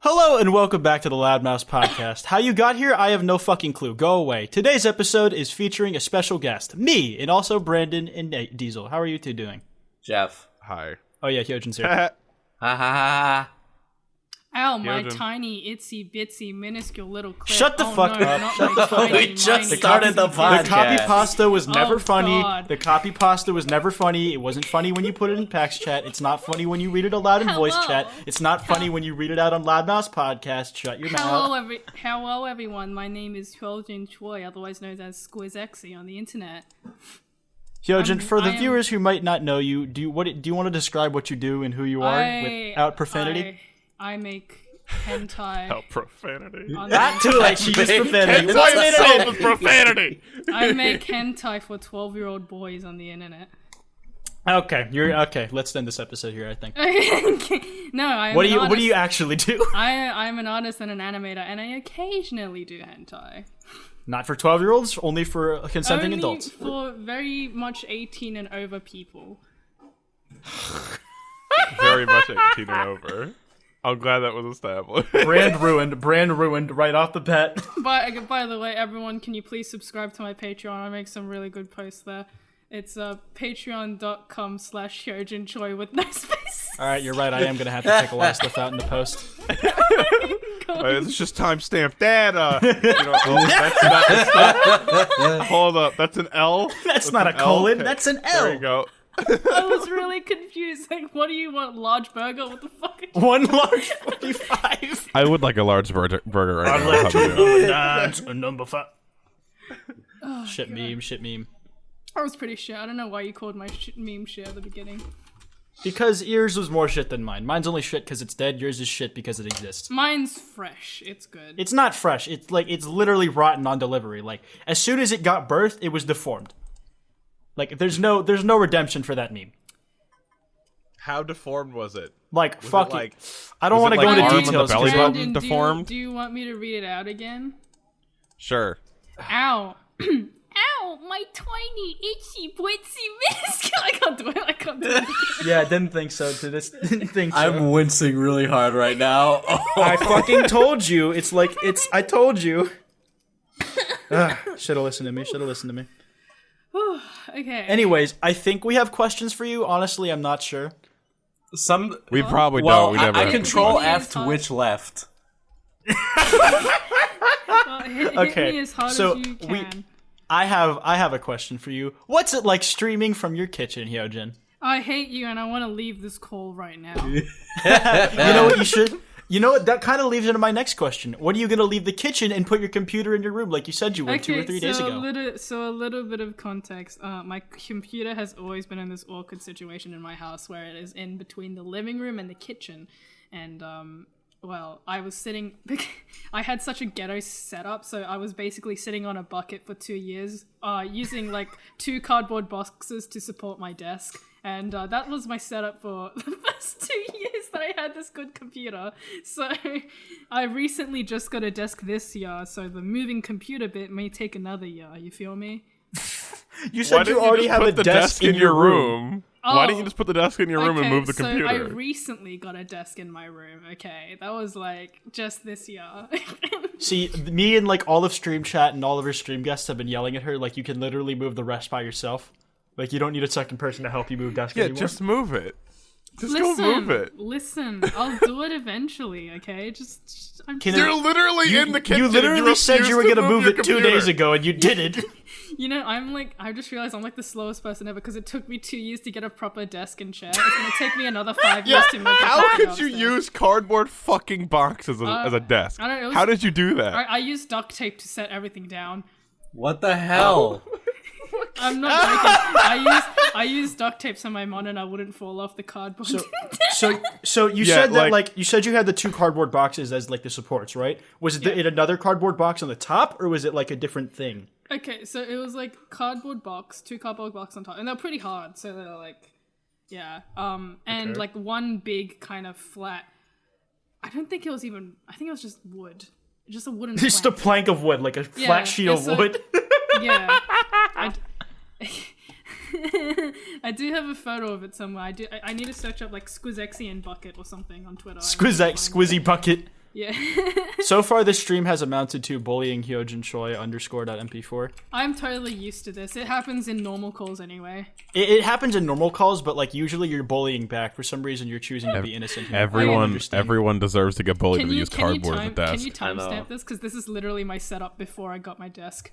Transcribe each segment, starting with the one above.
Hello and welcome back to the Loudmouse Podcast. How you got here, I have no fucking clue. Go away. Today's episode is featuring a special guest, me, and also Brandon and Nate Diesel. How are you two doing? Jeff. Hi. Oh yeah, Hyojin's here. Ha ha ha. Ow, my Hyojin. tiny, itsy bitsy, minuscule little clip. Shut the fuck no, up. not Shut my the fuck up. tiny, We just miny, started the itsy podcast. The copy pasta was never Oh, funny. God. The copy pasta was never funny. It wasn't funny when you put it in PAX chat. It's not funny when you read it aloud in voice Hello. chat. It's not funny when you read it out on Loudmouse Podcast. Shut your mouth. Hello, everyone. My name is Hyojin Choi, otherwise known as squizzy on the internet. Hyojin, for the I am- viewers who might not know you, do you want to describe what you do and who you are without profanity? I make hentai. How profanity. on Not the too like she used profanity. Hentai One minute itself in. is profanity. I make hentai for 12-year-old boys on the internet. Okay, okay. Let's end this episode here. I think. No, I'm What an do artist. you actually do? I'm an artist and an animator, and I occasionally do hentai. Not for 12-year-olds, only for consenting Only adults. for very much 18 and over people. Very much 18 and over. I'm glad that was established. Brand ruined right off the bat. By the way, everyone, can you please subscribe to my Patreon? I make some really good posts there. It's patreon.com/Hyojin Choi with no space. All right, you're right. I am gonna have to take a lot of stuff out in the post. It's just timestamp data. That's not, hold up. That's an L? That's not a an L? colon. Okay. That's an There you L. go. I was really confused. Like, what do you want? Large burger? What the fuck? One large 45. I would like a large burger right I'd now. like How two do you know? number nines, a number 5. Shit meme. I was pretty shit. I don't know why you called my meme shit at the beginning. Because yours was more shit than mine. Mine's only shit because it's dead. Yours is shit because it exists. Mine's fresh. It's good. It's not fresh. It's literally rotten on delivery. Like, as soon as it got birthed, it was deformed. Like, there's no redemption for that meme. How deformed was it? Like, Was fuck it like, I don't was want it to go like into arm and the details. belly 'cause- button Brandon, deformed? do you want me to read it out again? Sure. Ow. Ow, my tiny, itchy, bitsy, minuscule. I can't do it. Yeah, I didn't think so. Didn't think so. I'm wincing really hard right now. I fucking told you. I told you. Should have listened to me. Okay. Anyways, I think we have questions for you. Honestly, I'm not sure. We probably Well, don't. We never I have control Hit me as F hard- which left. Hit Okay, me as hard so as you can. I have a question for you. What's it like streaming from your kitchen, Hyojin? I hate you and I want to leave this call right now. You know what you should? You know what? That kind of leads into my next question. When are you going to leave the kitchen and put your computer in your room like you said you would 2 or 3 days ago? A little bit of context. My computer has always been in this awkward situation in my house where it is in between the living room and the kitchen. And, well, I was sitting... I had such a ghetto setup, so I was basically sitting on a bucket for 2 years, using, like, 2 cardboard boxes to support my desk. And that was my setup for the first 2 years that I had this good computer. So I recently just got a desk this year, so the moving computer bit may take another year, you feel me? You said you already have a desk in your room. Why Oh, didn't you just put the desk in your room and move the computer? So I recently got a desk in my room, okay? That was like just this year. See, me and like all of Stream Chat and all of her stream guests have been yelling at her like you can literally move the rest by yourself. Like you don't need a second person to help you move desk Yeah, anymore. just move it. Just go move it. Listen, I'll do it eventually, okay? I'm Can You're literally in the kitchen. You literally said you were going gonna to move it 2 days ago and you didn't. You know, I just realized I'm like the slowest person ever because it took me 2 years to get a proper desk and chair. It's gonna take me another 5 years to move the How computer could you upstairs. use cardboard fucking boxes as a desk? I don't know, it was- How did you do that? I used duct tape to set everything down. What the hell? I'm not joking. I used duct tape so my monitor wouldn't fall off the cardboard. So you Yeah, said that like- like you said you had the 2 cardboard boxes as like the supports, right? Was it in another cardboard box on the top, or was it like a different thing? Okay, so it was like cardboard box, 2 cardboard box on top, and they're pretty hard. So they're like, yeah, and Okay. like one big kind of flat. I don't think it was even. I think it was just wood, just a wooden. Just a plank. plank of wood, like a flat sheet of it's a- wood. Yeah. I do have a photo of it somewhere. I need to search up like squizzy bucket or something on Twitter. Squizzy bucket. Yeah. So far, this stream has amounted to bullying hyojin choi _.mp4. I'm totally used to this. It happens in normal calls anyway. It happens in normal calls, but like usually you're bullying back. For some reason, you're choosing to be innocent here. I don't understand. Everyone deserves to get bullied if they use cardboard at the desk. Can you timestamp this? Because this is literally my setup before I got my desk.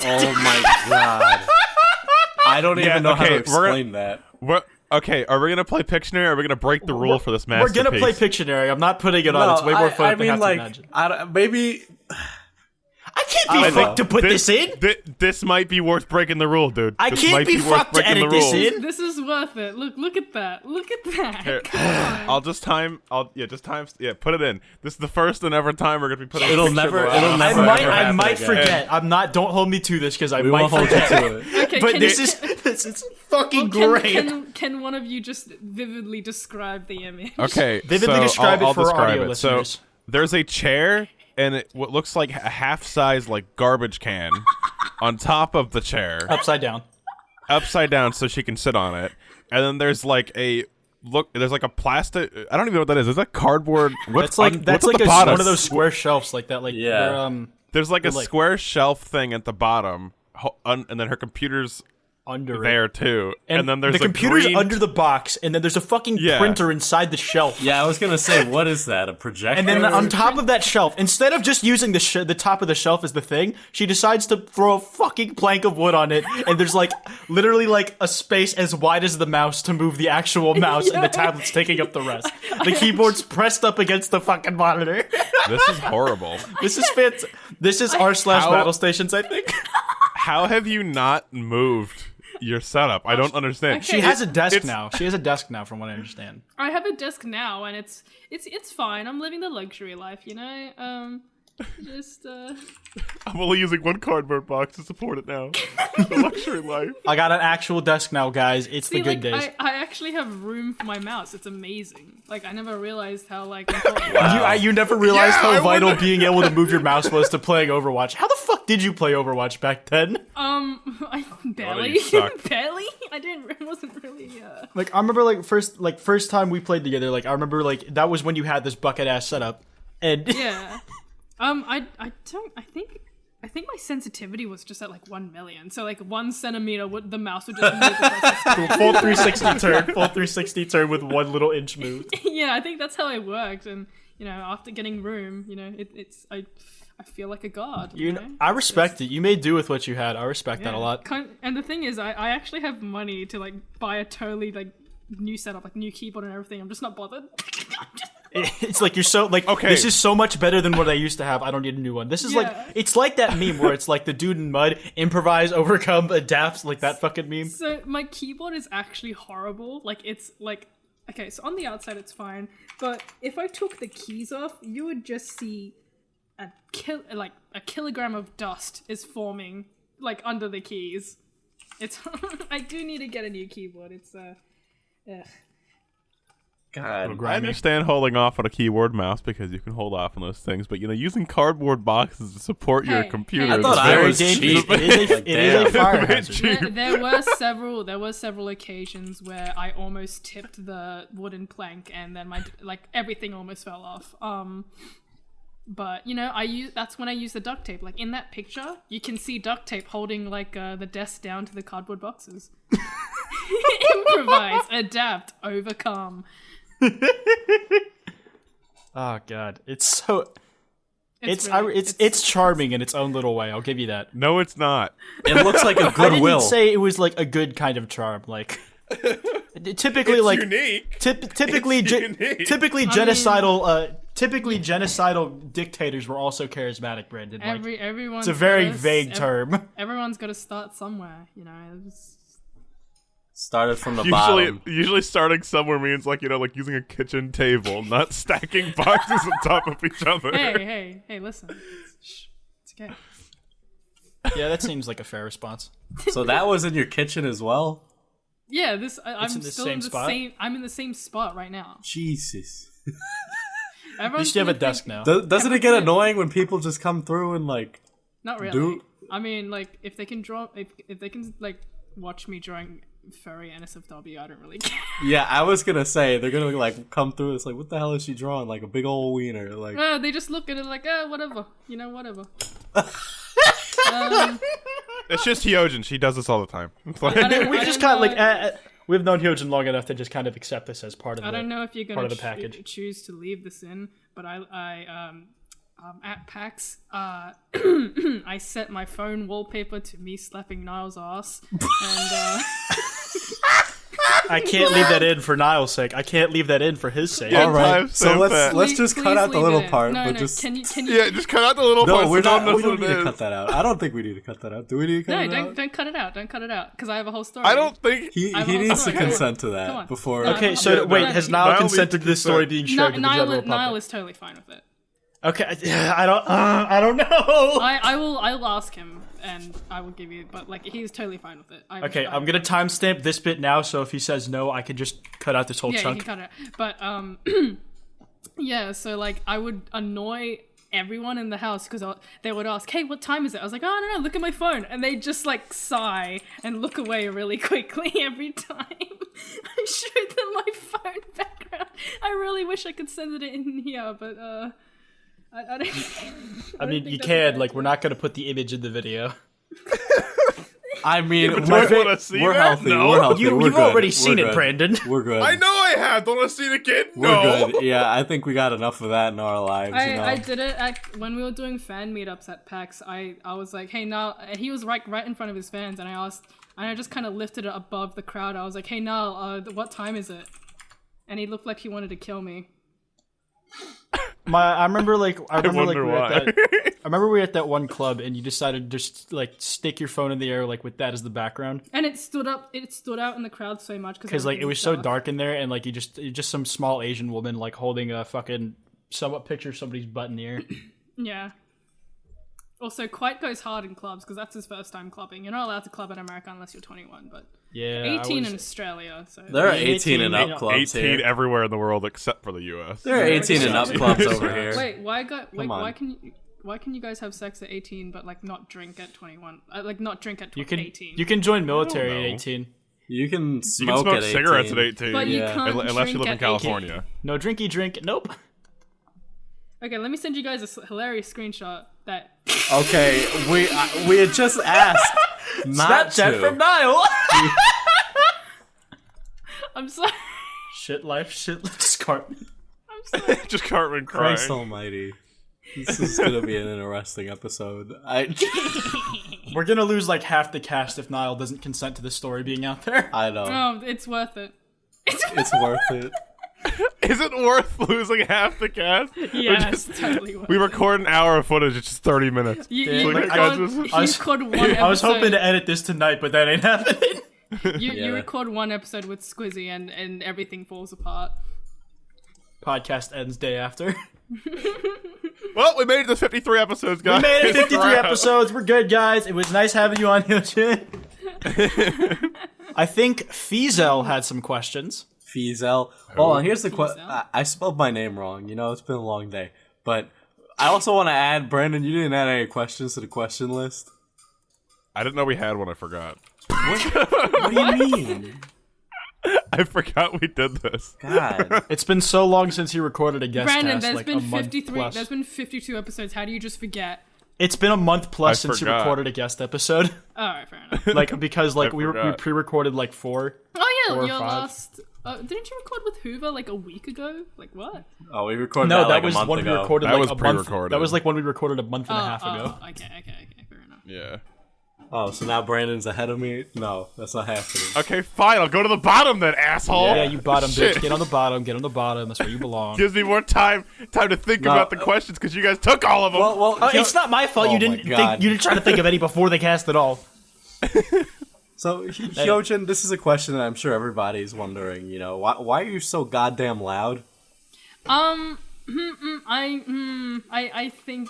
Oh my god. I don't even know how to explain that. Okay, are we gonna play Pictionary, or are we gonna break the rule for this masterpiece? We're gonna play Pictionary. I'm not putting it on. It's way more fun if they have to imagine. Maybe... I can't be fucked to put this in. This might be worth breaking the rule, dude. I can't be fucked to edit this in. This is worth it. Look at that. Look at that. Here, Come on. I'll just time. Put it in. This is the first and ever time we're gonna be putting. It'll never. I might forget. I'm not. Don't hold me to this because I might forget. Okay, But this is fucking great. Can one of you just vividly describe the image? Okay, Vividly describe it for our audio listeners. So there's a chair and what looks like a half-size like garbage can on top of the chair, upside down, so she can sit on it. And then there's like a there's like a plastic. I don't even know what that is. Is that cardboard? That's like one of those square shelves like that. Like there's like a square shelf thing at the bottom, and then her computer's under there too, and then there's the computer's under the box, and then there's a fucking printer inside the shelf. Yeah, I was gonna say, what is that? A projector? And then on top of that shelf, instead of just using the top of the shelf as the thing, she decides to throw a fucking plank of wood on it, and there's like literally like a space as wide as the mouse to move the actual mouse, and the tablet's taking up the rest. The keyboard's pressed up against the fucking monitor. This is horrible. This is This is r/battle stations, I think. How have you not moved your setup? I don't understand. Okay. She has a desk now. She has a desk now, from what I understand. I have a desk now, and it's fine. I'm living the luxury life, you know. I'm only using one cardboard box to support it now. The luxury life. I got an actual desk now, guys. It's the good days. I actually have room for my mouse. It's amazing. Like, I never realized how important. Wow. You never realized how vital being able to move your mouse was to playing Overwatch. How the fuck did you play Overwatch back then? Barely. Barely. I wasn't really. Like, I remember first time we played together. Like, I remember that was when you had this bucket ass setup, and yeah. I think my sensitivity was just at like 1 million. So like 1 centimeter, the mouse would just move across the screen. Full 360 turn with 1 little inch move. Yeah, I think that's how it worked. And you know, after getting room, you know, I feel like a god. You know? I respect it. You made do with what you had. I respect that a lot. And the thing is, I actually have money to like buy a totally like new setup, like new keyboard and everything. I'm just not bothered. It's like you're so like, okay, this is so much better than what I used to have. I don't need a new one. This is like, it's like that meme where it's like the dude in mud, improvise, overcome, adapts, like that fucking meme. So my keyboard is actually horrible. Like it's like, okay, so on the outside it's fine, but if I took the keys off, you would just see a kilogram of dust is forming like under the keys. It's I do need to get a new keyboard. It's God, I understand holding off on a keyboard mouse because you can hold off on those things, but you know, using cardboard boxes to support your computer I thought I was cheap. It is a fire hazard. There were several occasions where I almost tipped the wooden plank, and then my everything almost fell off. But you know, that's when I use the duct tape. Like in that picture, you can see duct tape holding like the desk down to the cardboard boxes. Improvise, adapt, overcome. Oh god, it's so. It's It's charming in its own little way. I'll give you that. No, it's not. It looks like a goodwill. I didn't say it was like a good kind of charm. Like typically, it's like unique. Typically genocidal. Typically, genocidal dictators were also charismatic, Brandon. Like, it's a very vague term. Everyone's got to start somewhere, you know. Started from the bottom. Usually starting somewhere means like, you know, like using a kitchen table, not stacking boxes on top of each other. Hey, listen. Shh, it's okay. Yeah, that seems like a fair response. So that was in your kitchen as well? Yeah, I'm in the still same in the spot? same. I'm in the same spot right now. Jesus. At least you have a desk now. Doesn't it get annoying when people just come through and like? Not really. I mean, like if they can draw, if they can like watch me drawing furry NSFW. I don't really care. Yeah, I was gonna say they're gonna like come through. It's like, what the hell is she drawing? Like a big old wiener. Like They just look at it like, whatever. You know, whatever. It's just hyojin. She does this all the time. It's like, We've just kind of like we've known Hyojin long enough to just kind of accept this as part of. I don't know if you're gonna part of the package. choose to leave this in, but I at PAX, I set my phone wallpaper to me slapping Niall's ass, and I can't leave that in for Niall's sake. I can't leave that in for his sake. Yeah. all right, I've so said let's that. let's just cut out the leave little it in. part, No, but no, just can you yeah, just cut out the little no, parts. we so no one knows don't what need it to is. cut that out. I don't think we need to cut that out. Do we need to cut no, it out? don't cut it out. Don't cut it out because I have a whole story. I don't think. He I have a whole needs to story. Come on. consent to Come that on. before. No, Okay, no, so no, wait, no, has no, Niall Niall consented to this story consent. being shared to the general public? Niall is totally fine with it. Okay, I don't know. I will ask him and I will give you, but like he's totally fine with it. Okay, I'm gonna timestamp this bit now, so if he says no, I can just cut out this whole Yeah, chunk. you can cut it. But yeah, so like I would annoy everyone in the house because they would ask, "Hey, what time is it?" I was like, "Oh, I don't know. Look at my phone," and they just like sigh and look away really quickly every time I showed them my phone background. I really wish I could send it in here, but I don't. I mean, you can. Like, we're not gonna put the image in the video. I mean, but do I wanna see we're that? healthy. No. We're healthy. You've we're good. already We're seen it, good. Brandon. We're good. I know I have. Don't want to see the kid. We're No. good. Yeah, I think we got enough of that in our lives. you know? I did it when we were doing fan meetups at PAX. I was like, "Hey, Niall," and he was right in front of his fans, and I just kind of lifted it above the crowd. I was like, "Hey, Niall, what time is it?" And he looked like he wanted to kill me. I remember we wonder were at why. that. I remember we were at that one club, and you decided to just like stick your phone in the air, like with that as the background, And it stood out in the crowd so much because like it was so dark in there, and like you just some small Asian woman like holding a fucking somewhat picture of somebody's butt in the air. Yeah. Also, Quite goes hard in clubs because that's his first time clubbing. You're not allowed to club in America unless you're 21, but Yeah, 18 in Australia. So There are Yeah, 18 and 18 up clubs 18 here. everywhere in the world except for the U.S. There are 18 and up clubs over here. Wait, why Come on. can you guys have sex at 18 but like not drink at 21? Like not drink at you can 18. you can join military at know. 18. You can You smoke, can smoke at 18. cigarettes at 18. But you Yeah. can't Unless you drink live in at 18. California. No drinky drink. Nope. Okay, let me send you guys a hilarious screenshot that Okay, we had just asked not Snapchat to. from Niall. I'm sorry. Shit life, shit Cartman. I'm sorry. Just Cartman crying. Christ almighty. This is gonna be an interesting episode. We're gonna lose like half the cast if Niall doesn't consent to this story being out there. I know. Oh, it's worth it. It's worth it. Is it worth losing half the cast? Yeah, it's totally worth We it. record an hour of footage. It's just 30 minutes. You like, record, I you record one episode. I was hoping to edit this tonight, but that ain't happening. You Yeah. record one episode with Squizzy and everything falls apart. Podcast ends day after. Well, we made it to 53 episodes, guys. We made it 53 Wrap. episodes. We're good, guys. It was nice having you on, Hyojin. I think Fizel had some questions. Fizel. Hold on, here's the question. Fizel? I spelled my name wrong. You know, it's been a long day. But I also want to add, Brandon, you didn't add any questions to the question list. I didn't know we had one. I forgot. What do you mean? I forgot we did this. God. It's been so long since you recorded a guest Brandon, cast, there's like been a month 53. plus. There's been 52 episodes. How do you just forget? It's been a month plus I since you forgot. recorded a guest episode. All right, fair enough. Like because like I we forgot. pre-recorded like 4. Oh yeah, 4 or your 5. last. Didn't you record with Hoover like a week ago? Like what? Oh, we recorded No, that like was a month when ago. we recorded That like was a month. pre-recorded. That was like when we recorded a month and a half ago. Okay, fair enough. Yeah. Oh, so now Brandon's ahead of me? No, that's not happening. Okay, fine. I'll go to the bottom then, asshole. Yeah, you bottom Shit. bitch. Get on the bottom. Get on the bottom. That's where you belong. Gives me more time to think No. about the questions because you guys took all of them. Well, It's not my fault. Oh You my didn't God. think. You didn't try to think of any before the cast at all. so Hyojin, this is a question that I'm sure everybody's wondering. You know, why are you so goddamn loud? I think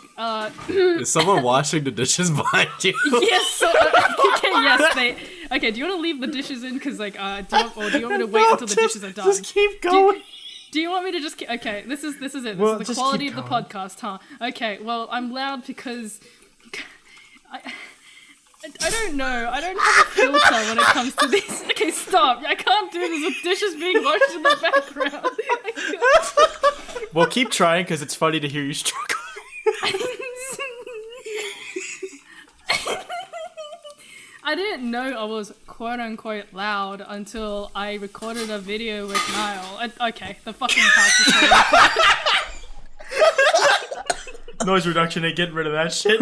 Is someone washing the dishes behind you? yes. So, okay, yes. Okay. Do you want to leave the dishes in? Cause like, do you want me to wait until the dishes are done? Just keep going. Do you want me to just keep... Okay, this is it. This Well, is the just quality of keep the going. podcast, huh? Okay, well, I'm loud because I don't know. I don't have a filter when it comes to this. Okay, stop. I can't do this with dishes being washed in the background. Well, keep trying because it's funny to hear you struggle. I didn't know I was quote-unquote loud until I recorded a video with Niall. Okay, the fucking house is so Noise reduction ain't getting rid of that shit.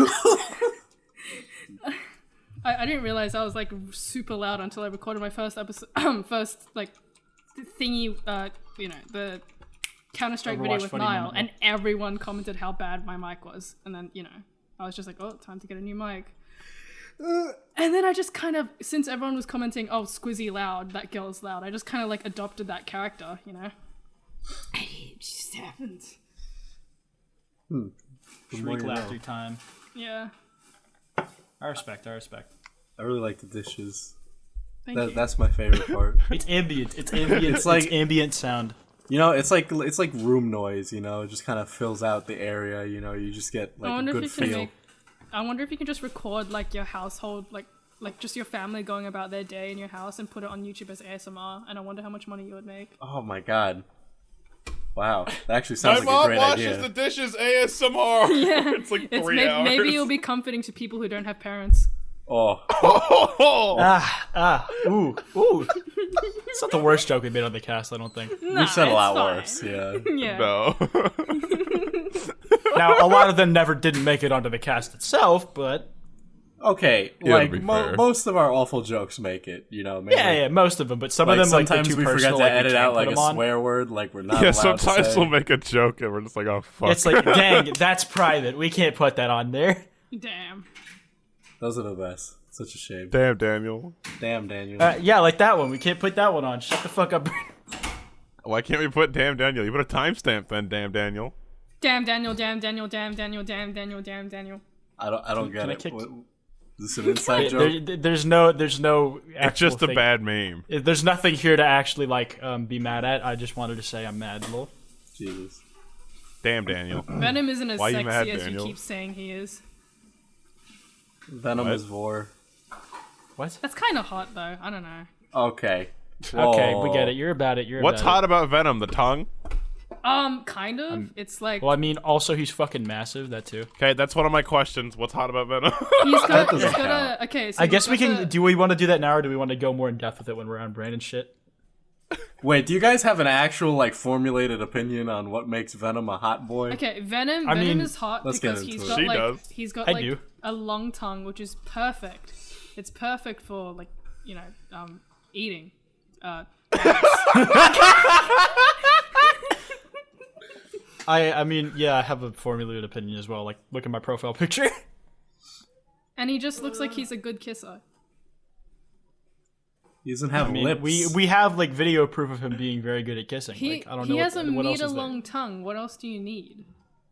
I didn't realize I was like super loud until I recorded my first episode, first like thingy, the Counter-Strike video with Niall, moment. and everyone commented how bad my mic was, and then I was just like, oh, time to get a new mic. And then I just kind of, since everyone was commenting, oh, squizzy loud, that girl's loud, I just kind of like adopted that character, It just happened. Shriek laughter time. Yeah. I respect. I really like the dishes. Thank you. That's my favorite part. It's ambient. It's ambient. It's like- it's ambient sound. It's like room noise. It just kind of fills out the area. You just get I like a wonder good if you can feel. I wonder if you can just record like your household, like just your family going about their day in your house and put it on YouTube as ASMR. And I wonder how much money you would make. Oh my god! Wow, that actually sounds My like a mom great washes idea. the dishes ASMR. Yeah, It's like 3 hours. maybe it'll be comforting to people who don't have parents. Oh, Ooh. It's not the worst joke we made on the cast, I don't think. we've said a it's lot fine. worse. Yeah. Yeah. No. Now, a lot of them never didn't make it onto the cast itself, but Okay, Yeah, like to be fair. most of our awful jokes make it. Maybe. yeah, most of them. But some Like of them, like, sometimes they're too we forget personal, to like, we edit can't out put like a them on. swear word, like we're not. Yeah, allowed to sometimes say. we'll make a joke and we're just like, oh fuck. It's like, dang, that's private. We can't put that on there. Damn. Those are the best. Such a shame. Damn, Daniel. Damn, Daniel. Yeah, like that one. We can't put that one on. Shut the fuck up. Why can't we put damn Daniel? You put a timestamp then, damn Daniel. Damn Daniel, damn Daniel, damn Daniel, damn Daniel, damn Daniel. I don't get I it. kick- What, is this an inside joke? There's no. It's actual just a thing. bad meme. There's nothing here to actually be mad at. I just wanted to say I'm mad, lol. Jesus. Damn Daniel. Venom isn't as Why you sexy mad, as Daniel? you keep saying he is. Venom What? is vor. What? That's kind of hot though. I don't know. Okay. Okay, we Whoa. get it. You're about it. What's hot about Venom? The tongue? Kind of. It's like Well, I mean, also he's fucking massive. That too. Okay, that's one of my questions. What's hot about Venom? he's got doesn't a. Okay, so I guess we he's got can. the- Do we want to do that now, or do we want to go more in depth with it when we're on brand and shit? Wait, do you guys have an actual formulated opinion on what makes Venom a hot boy? Okay, Venom I mean, is hot let's get because into he's it. got She like does. he's got I like do. a long tongue, which is perfect. It's perfect for eating. I mean, yeah, I have a formulated opinion as well. Like, look at my profile picture. And he just looks like he's a good kisser. He doesn't have I mean, lips. we have like video proof of him being very good at kissing. He Like, I don't know has a what else meter is there. long tongue. What else do you need?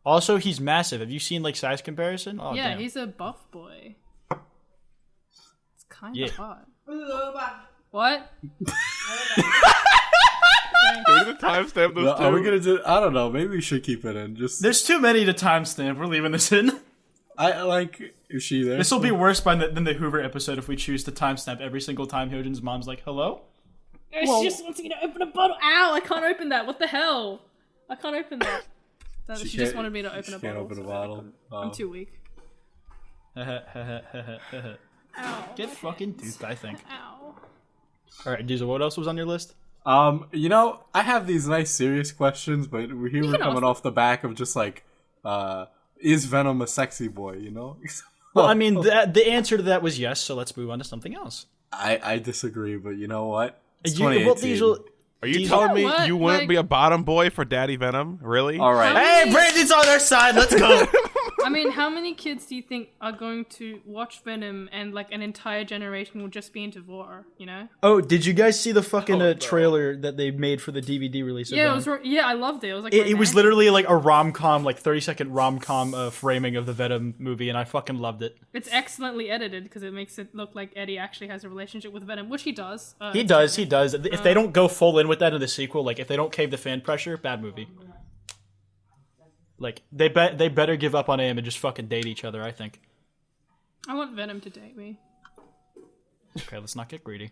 Also, he's massive. Have you seen like size comparison? Oh, Yeah, damn. he's a buff boy. It's kind of Yeah. hot. What? Do we need to timestamp those two? Are we gonna do? I don't know. Maybe we should keep it in. Just There's too many to timestamp. We're leaving this in. I like. Is she there? This will be worse than the Hoover episode if we choose to timestamp every single time Hyojin's mom's like, "Hello." She just wants me to open a bottle. Ow! I can't open that. What the hell? I can't open that. She just can't- wanted me to open she a can't bottle. open a so bottle. I'm too weak. Get Ow. fucking duped, I think. Ow. All right, Diesel. What else was on your list? I have these nice serious questions, but here we're can coming ask off the back of just is Venom a sexy boy? Well, I mean, the answer to that was yes. So let's move on to something else. I disagree, but you know what? It's Well, 2018. Diesel. Are you Diesel- telling me what? you wouldn't Like- be a bottom boy for Daddy Venom? Really? All right. Hey, Brandon's on our side. Let's go. I mean, how many kids do you think are going to watch Venom and like an entire generation will just be into Vor? You know? Oh, did you guys see the fucking trailer that they made for the DVD release? Of Yeah, Venom? I loved it. It was like It was romantic. literally like a rom-com, like 30-second rom-com framing of the Venom movie, and I fucking loved it. It's excellently edited because it makes it look like Eddie actually has a relationship with Venom, which he does. He does. If they don't go full in with that in the sequel, like if they don't cave the fan pressure, bad movie. Like they better give up on him and just fucking date each other. I think. I want Venom to date me. Okay, let's not get greedy.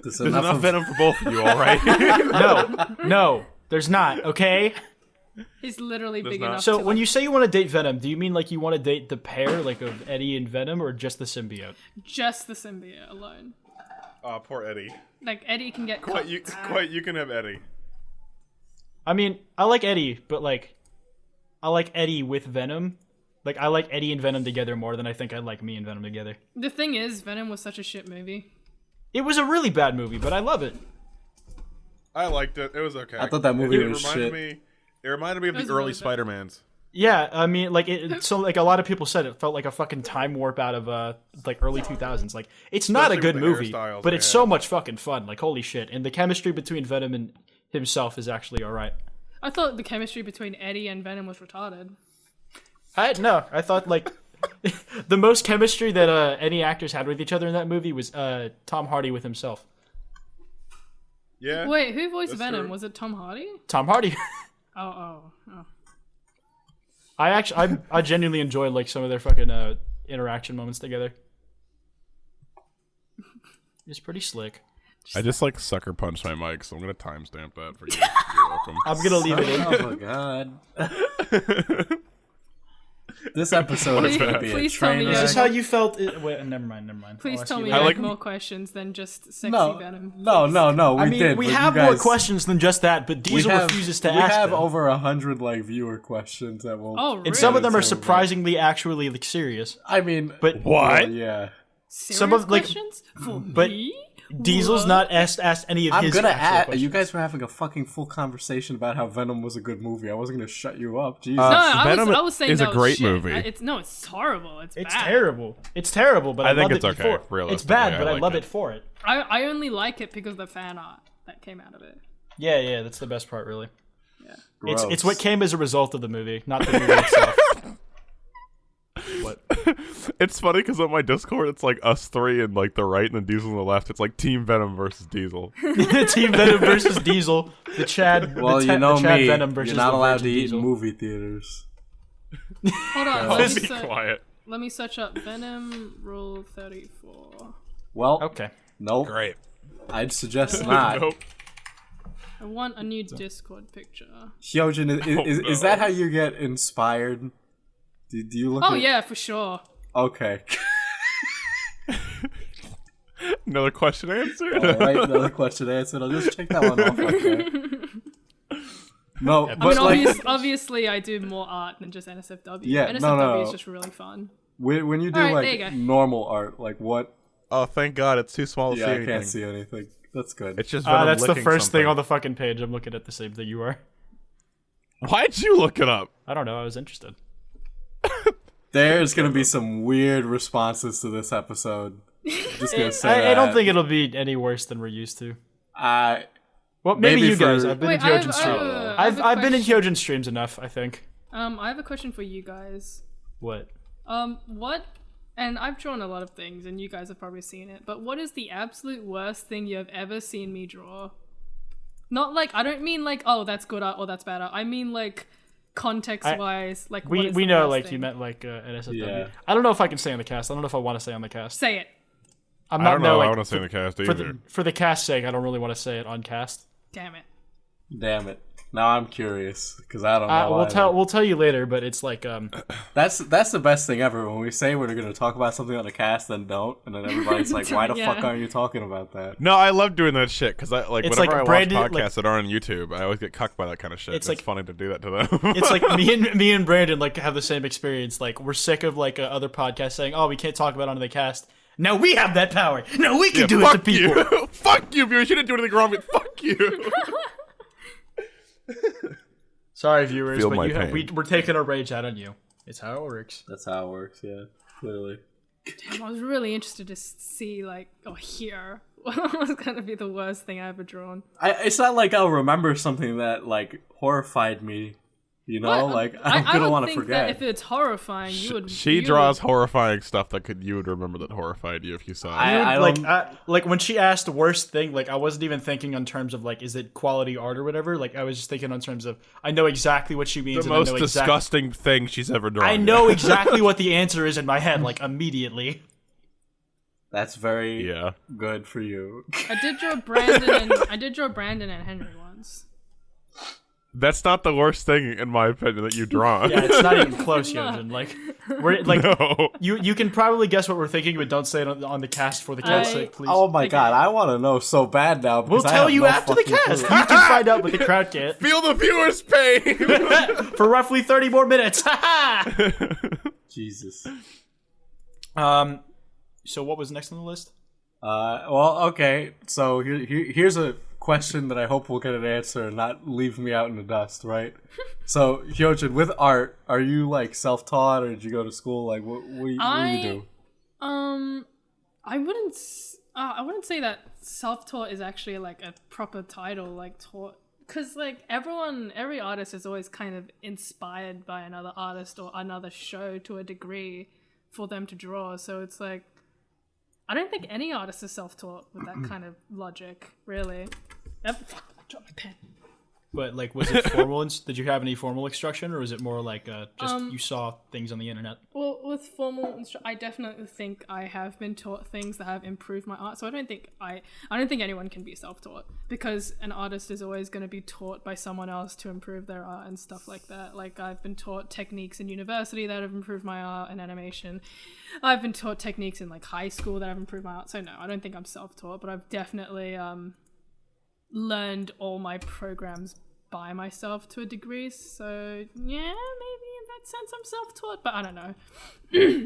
There's enough Venom for both of you, all right? No, there's not. Okay. He's literally big not. enough. So to, when you say you want to date Venom, do you mean like you want to date the pair, like of Eddie and Venom, or just the symbiote? just the symbiote alone, Oh, poor Eddie. like Eddie can get Quite, you can have Eddie. I mean, I like Eddie, but like, I like Eddie with Venom. Like, I like Eddie and Venom together more than I think I like me and Venom together. The thing is, Venom was such a shit movie. It was a really bad movie, but I love it. I liked it. It was okay. I thought that movie was reminded shit. It reminded me of It was the early really bad. Spider-Mans. Yeah, I mean, like, so like a lot of people said it felt like a fucking time warp out of like early 2000s. Like, it's not a Especially good with the movie, hairstyles but they it's had. so much fucking fun. Like, holy shit! And the chemistry between Venom and himself is actually all right. I thought the chemistry between Eddie and Venom was retarded. I thought like the most chemistry that any actors had with each other in that movie was Tom Hardy with himself. Yeah. Wait, who voiced That's Venom? true. Was it Tom Hardy? Tom Hardy. Oh. I genuinely enjoyed like some of their fucking interaction moments together. It's pretty slick. I just like sucker punched my mic, so I'm gonna timestamp that for you. You're welcome. I'm gonna leave it in. Oh my god. This episode is going to be a Please tell me train Is wreck. this how you felt? Wait, never mind. Please I'll ask tell you me later. you like- had more questions than just sexy Venom. No. We I mean, did. we but have you more guys- questions than just that, but Diesel refuses to we ask have them. over 100 like viewer questions that will. Oh, really? And some of them are So, surprisingly actually like serious. I mean, But What? Yeah. Serious some of, like- questions? For but me? Diesel's What? not asked any of I'm his gonna actual add. questions. You guys were having a fucking full conversation about how Venom was a good movie. I wasn't gonna shut you up. Jesus. No, Venom I was saying is that a was great shit. movie. It's horrible. It's It's bad. terrible. It's terrible, but I, I think love it's it okay, for it. It's realistically. bad, I but I liked love it. it for it. I only like it because of the fan art that came out of it. Yeah, that's the best part, really. Gross. It's what came as a result of the movie, not the movie itself. What? It's funny because on my Discord, it's like us three and like the right and then Diesel on the left. It's like Team Venom versus Diesel. Team Venom versus Diesel. The Chad. Well, the you know the Chad me. Venom versus You're not the allowed Virgin to eat Diesel. in movie theaters. Hold on. I'll be quiet. Let me search up Venom Rule 34. Well, Okay. nope. Great. I'd suggest not. Nope. I want a new Discord picture. Hyojin, is no. that how you get inspired? Do you look? Oh at... yeah, for sure. Okay. Another question answered. All right. Another question answered. I'll just check that one off. Okay. No, but I mean, like obviously, I do more art than just NSFW. Yeah, NSFW no. is just really fun. when you do Alright, there you like go. normal art, like what? Oh, thank God, it's too small to Yeah, see I anything. can't see anything. That's good. It's just Venom That's the licking first thing something. on the fucking page. I'm looking at the same thing you are. Why'd you look it up? I don't know. I was interested. There's gonna be some weird responses to this episode. Just gonna say I don't that. think it'll be any worse than we're used to. I Well, maybe Maybe you guys. for- I've been Wait, in Hyojin streams. I've been in Hyojin streams enough, I think. I have a question for you guys. What? What? And I've drawn a lot of things, and you guys have probably seen it. But what is the absolute worst thing you have ever seen me draw? Not like I don't mean like that's good art or that's bad art. I mean like context-wise, like what We is we the know worst like thing? you meant like NSFW. Yeah. I don't know if I can say on the cast. I don't know if I want to say on the cast. Say it. I'm I not don't know. I like, want to say in the cast for either. the cast's sake. I don't really want to say it on cast. Damn it. damn it. Now I'm curious because I don't know. We'll tell you later, but it's like That's the best thing ever. When we say we're gonna talk about something on the cast, then don't, and then everybody's like, "Why the Yeah. fuck aren't you talking about that?" No, I love doing that shit because I like It's whenever like I Brandon- watch podcasts like- that aren't on YouTube, I always get cucked by that kind of shit. It's It's like- funny to do that to them. it's like me and Brandon like have the same experience. Like we're sick of like other podcasts saying, "Oh, we can't talk about it on the cast." Now we have that power. Now we can do it to fuck people. you, fuck you, viewers. You didn't do anything wrong, but fuck you. Sorry, viewers, Feel but my pain. we're taking our rage out on you. It's how it works. That's how it works. Yeah, clearly. Damn, I was really interested to see like or hear what was gonna be the worst thing I ever drawn. It's not like I'll remember something that like horrified me. You know, What? like I'm I gonna would want to think forget. that if it's horrifying, you would. She you draws would- horrifying stuff that you would remember that horrified you if you saw it. I Like don't- like when she asked worst thing, like I wasn't even thinking in terms of like is it quality art or whatever. Like I was just thinking in terms of I know exactly what she means. The and most I know disgusting thing she's ever drawn. I know exactly what the answer is in my head, like immediately. That's very Yeah. good for you. I did draw Brandon and Henry once. That's not the worst thing, in my opinion, that you've drawn. Yeah, it's not even close, Hyojin. Like, we're like, No. you can probably guess what we're thinking, but don't say it on the cast for the cat's sake, please. Oh my god, I want to know so bad now. We'll Because I tell have you no after the fucking cast. clue. You can find out, but the crowd can't. Feel the viewer's pain! For roughly 30 more minutes. Jesus. So what was next on the list? Well, okay. So here's a question that I hope will get an answer and not leave me out in the dust, right? So, Hyojin, with art, are you like self-taught or did you go to school? Like, what do you do? I wouldn't say that self-taught is actually like a proper title, like taught, because like every artist is always kind of inspired by another artist or another show to a degree for them to draw. So it's like, I don't think any artist is self-taught with that kind of logic, really. Fuck, I dropped my pen. But like, was it formal? Did you have any formal instruction, or was it more like just you saw things on the internet? Well, with formal I definitely think I have been taught things that have improved my art. So I don't think anyone can be self-taught, because an artist is always going to be taught by someone else to improve their art and stuff like that. Like, I've been taught techniques in university that have improved my art and animation. I've been taught techniques in like high school that have improved my art. So no, I don't think I'm self-taught, but I've definitely learned all my programs by myself to a degree. So yeah, maybe in that sense I'm self-taught, but I don't know.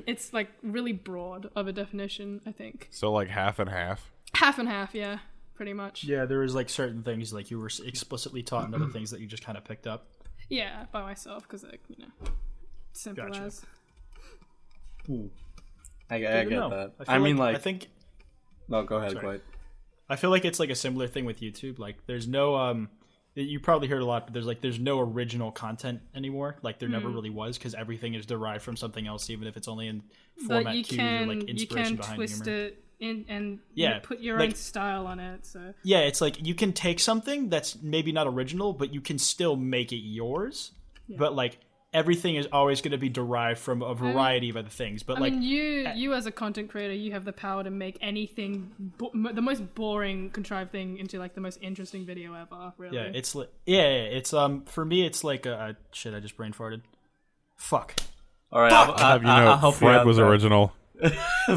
It's like really broad of a definition, I think. So like half and half? Half and half, yeah, pretty much. Yeah, there was like certain things like you were explicitly taught, and other things that you just kind of picked up. Yeah, by myself, because like, simple Gotcha. as. I get know. that. I mean, I think No, go ahead, Sorry. go ahead. I feel like it's like a similar thing with YouTube. Like, there's no you probably heard a lot, but there's no original content anymore. Like, there never really was, because everything is derived from something else, even if it's only in format But you to can like inspiration behind twist humor. it in and Yeah, put your like- own style on it. So Yeah, it's like you can take something that's maybe not original, but you can still make it yours. Yeah. But like, everything is always going to be derived from a variety of other things. But I like, mean, you as a content creator, you have the power to make anything, the most boring contrived thing, into like the most interesting video ever. Really. yeah, it's for me, it's like shit. I just brain farted. Fuck. All right, I'll have you know, I'll help you Fred out was there. original.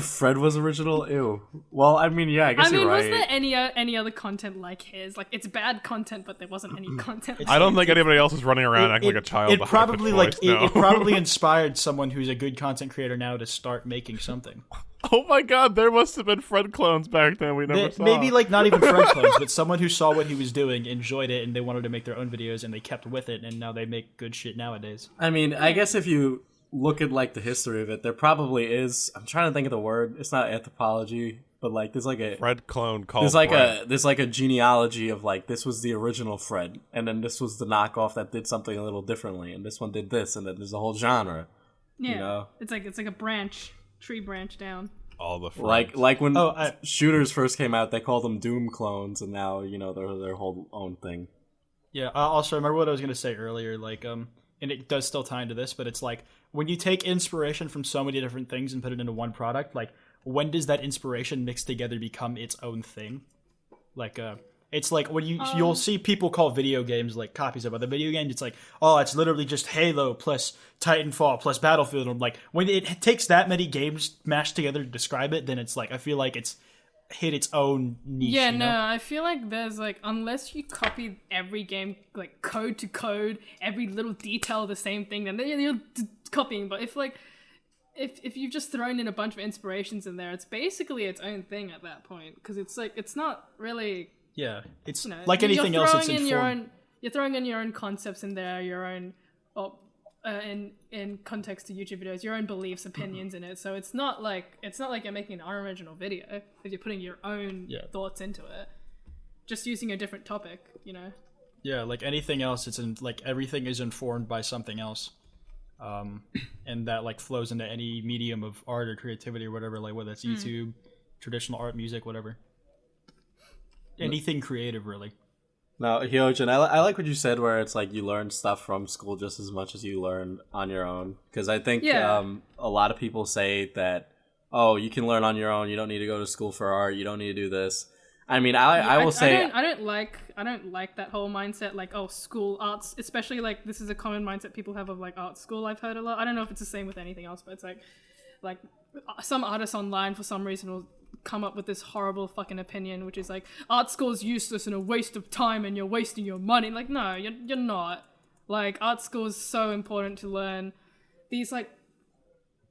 Fred was original? Ew. Well, I mean, yeah, I guess I mean, you're was right. there any other content like his? Like, it's bad content, but there wasn't any content. I don't think anybody else is running around acting like a child. It behind probably the like voice, no. it probably inspired someone who's a good content creator now to start making something. Oh my god, there must have been Fred clones back then we never saw. Maybe like not even friend clones, but someone who saw what he was doing, enjoyed it, and they wanted to make their own videos, and they kept with it, and now they make good shit nowadays. I mean, I guess if you look at like the history of it, there probably is. I'm trying to think of the word. It's not anthropology, but like there's like a Fred clone called there's like a genealogy of like this was the original Fred, and then this was the knockoff that did something a little differently, and this one did this, and then there's a whole genre. Yeah, You know? it's like a tree branch down. all the Freds. Like when Oh, shooters first came out, they called them Doom clones, and now they're their whole own thing. Yeah. Also, remember what I was gonna say earlier, like and it does still tie into this, but it's like when you take inspiration from so many different things and put it into one product, like when does that inspiration mixed together become its own thing? Like it's like when you'll see people call video games like copies of other video games. It's like, oh, it's literally just Halo plus Titanfall plus Battlefield. And like when it takes that many games mashed together to describe it, then it's like I feel like it's hit its own niche. Yeah, you no, know? I feel like there's like, unless you copy every game like code to code, every little detail the same thing, then you're copying. But if you've just thrown in a bunch of inspirations in there, it's basically its own thing at that point, because it's like it's not really. Yeah, it's you're like anything else. It's throwing in informed. you're throwing in your own concepts in there, your own, in context to YouTube videos, your own beliefs, opinions in it. So it's not like you're making an unoriginal video, if you're putting your own thoughts into it, just using a different topic, Yeah, like anything else, it's like everything is informed by something else, and that like flows into any medium of art or creativity or whatever. Like whether it's YouTube, traditional art, music, whatever. Anything creative, really. Now, Hyojin, I like what you said, where it's like you learn stuff from school just as much as you learn on your own. Because I think Yeah. a lot of people say that, oh, you can learn on your own. You don't need to go to school for art. You don't need to do this. I mean, I will say I don't like that whole mindset. Like, oh, school arts, especially like this is a common mindset people have of like art school. I've heard a lot. I don't know if it's the same with anything else, but it's like some artists online for some reason will come up with this horrible fucking opinion, which is like art school is useless and a waste of time and you're wasting your money. Like, no, you're not. Like, art school is so important to learn these like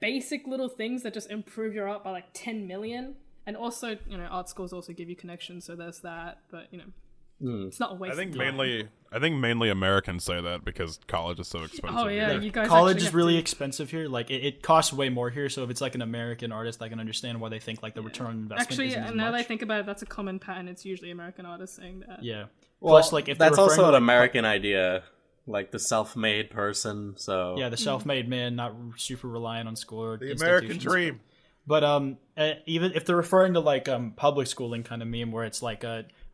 basic little things that just improve your art by like 10 million. And also, you know, art schools also give you connections, so there's that. But you know, it's not a waste. I think of time. mainly Americans say that because college is so expensive. Oh yeah, you guys. College actually is really expensive here. Like it costs way more here. So if it's like an American artist, I can understand why they think like the return on investment. Actually, isn't as now that much. I think about it, that's a common pattern. It's usually American artists saying that. Yeah. well, Plus, like if they're that's referring also to, an like, American idea, like the self-made person. So yeah, the self-made man, not super reliant on school or The American institutions. dream. But even if they're referring to like public schooling kind of meme, where it's like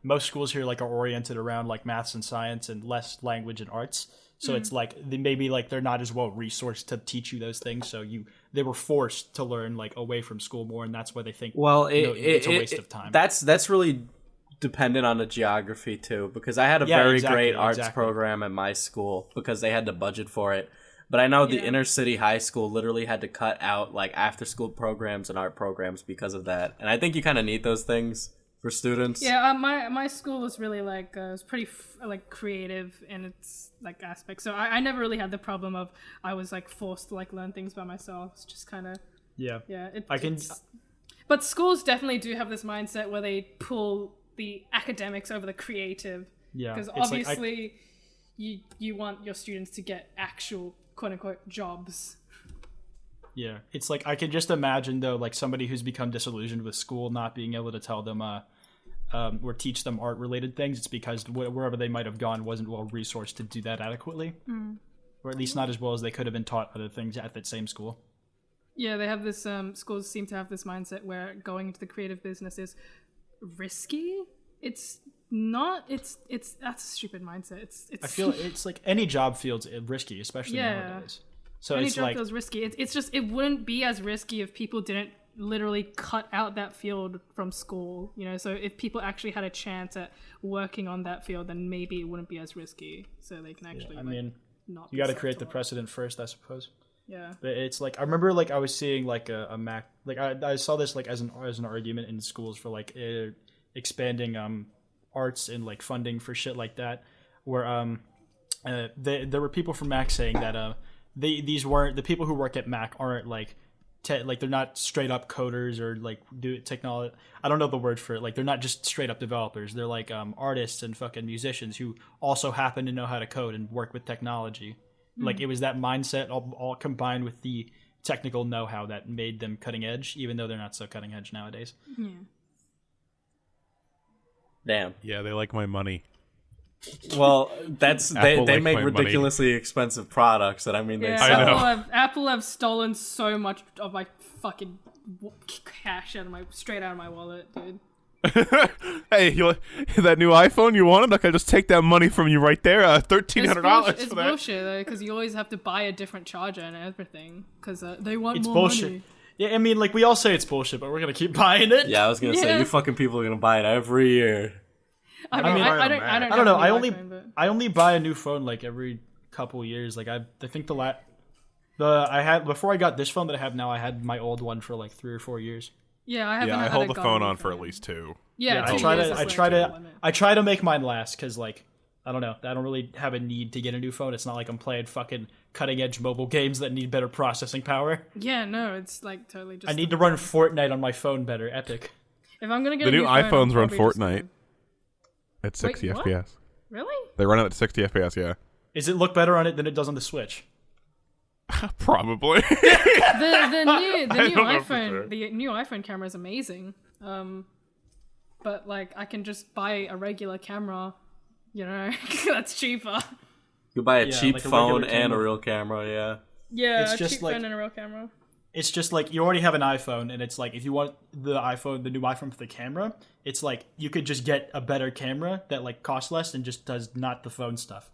most schools here like are oriented around like maths and science and less language and arts. So it's like maybe like they're not as well resourced to teach you those things. So they were forced to learn like away from school more, and that's why they think it's a waste of time. That's really dependent on the geography too, because I had a very great arts program at my school because they had the budget for it. But I know the inner city high school literally had to cut out like after school programs and art programs because of that. And I think you kind of need those things for students. Yeah, my school was really like it was pretty like creative in its like aspect. So I never really had the problem of I was like forced to like learn things by myself. It's just kind of yeah. But schools definitely do have this mindset where they pull the academics over the creative. Yeah, because obviously you want your students to get actual quote-unquote jobs. Yeah, it's like I can just imagine though, like somebody who's become disillusioned with school not being able to tell them or teach them art related things. It's because wherever they might have gone wasn't well resourced to do that adequately, or at least not as well as they could have been taught other things at that same school. Yeah, they have this schools seem to have this mindset where going into the creative business is risky. It's not. It's that's a stupid mindset. It's. I feel it's like any job feels risky, especially nowadays. So any it's job like feels risky. It's just it wouldn't be as risky if people didn't literally cut out that field from school. You know, so if people actually had a chance at working on that field, then maybe it wouldn't be as risky. So they can actually. I mean, not. You got to create the precedent first, I suppose. Yeah. But it's like I remember like I was seeing like a Mac like I saw this like as an argument in schools for like expanding arts and like funding for shit like that, where there were people from Mac saying that these weren't the people who work at Mac aren't like like they're not straight up coders or like do technology. I don't know the word for it. Like they're not just straight up developers. They're like artists and fucking musicians who also happen to know how to code and work with technology. Like it was that mindset all combined with the technical know-how that made them cutting edge, even though they're not so cutting edge nowadays. Yeah. Damn. Yeah, they like my money. Well, that's they like make my ridiculously expensive products that I mean they Yeah, sell. I know. Apple have stolen so much of my fucking cash straight out of my wallet, dude. Hey, that new iPhone you wanted? Like, I just take that money from you right there. $1,300 It's for that. bullshit though, because you always have to buy a different charger and everything because they want It's more bullshit. money. Yeah, I mean, like we all say it's bullshit, but we're gonna keep buying it. Yeah, I was gonna say you fucking people are gonna buy it every year. I mean, don't I don't know. have a new iPhone, but- I only buy a new phone like every couple years. Like I think I had before I got this phone that I have now. I had my old one for like 3 or 4 years. Yeah, I haven't. Yeah, I had hold a the gotten phone a on for phone. at least 2. Yeah, I 2 try years to is I like try the to limit. I try to make mine last because like I don't know. I don't really have a need to get a new phone. It's not like I'm playing fucking cutting edge mobile games that need better processing power. Yeah, no, it's like totally just. I need to run Fortnite on my phone better. Epic. If I'm gonna get The a new new phone, iPhones I'm run probably just Fortnite gonna- at 60 Wait, what? FPS. Really? They run it at 60 FPS, yeah. Does it look better on it than it does on the Switch? Probably. The new don't know for iPhone sure. the new iPhone camera is amazing. But like I can just buy a regular camera, you know, that's cheaper. You buy a Yeah, cheap like a phone regular and a camera. real camera, yeah. Yeah, It's a just cheap like- phone and a real camera. It's just like you already have an iPhone, and it's like if you want the new iPhone for the camera, it's like you could just get a better camera that like costs less and just does not the phone stuff.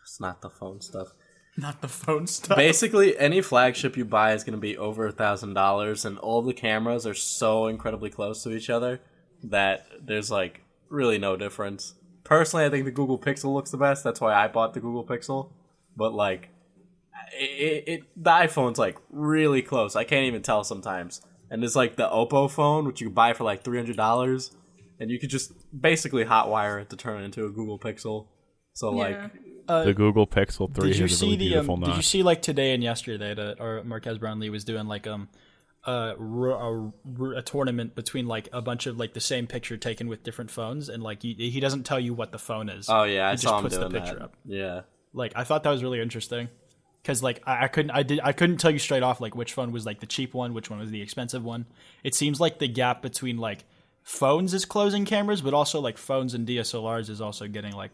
It's not the phone stuff. Not the phone stuff. Basically, any flagship you buy is going to be over $1,000, and all the cameras are so incredibly close to each other that there's like really no difference. Personally, I think the Google Pixel looks the best. That's why I bought the Google Pixel. But like, the iPhone's like really close. I can't even tell sometimes. And there's like the Oppo phone, which you can buy for like $300, and you could just basically hotwire it to turn it into a Google Pixel. So like. The Google Pixel 3 Did you has a see really beautiful Did you notch. see like today and yesterday that or Marquez Brownlee was doing like a tournament between like a bunch of like the same picture taken with different phones, and like he doesn't tell you what the phone is. Oh yeah, I he saw just him puts doing the picture that. up. Yeah. Like I thought that was really interesting because like I couldn't tell you straight off like which phone was like the cheap one, which one was the expensive one. It seems like the gap between like phones is closing cameras, but also like phones and DSLRs is also getting like.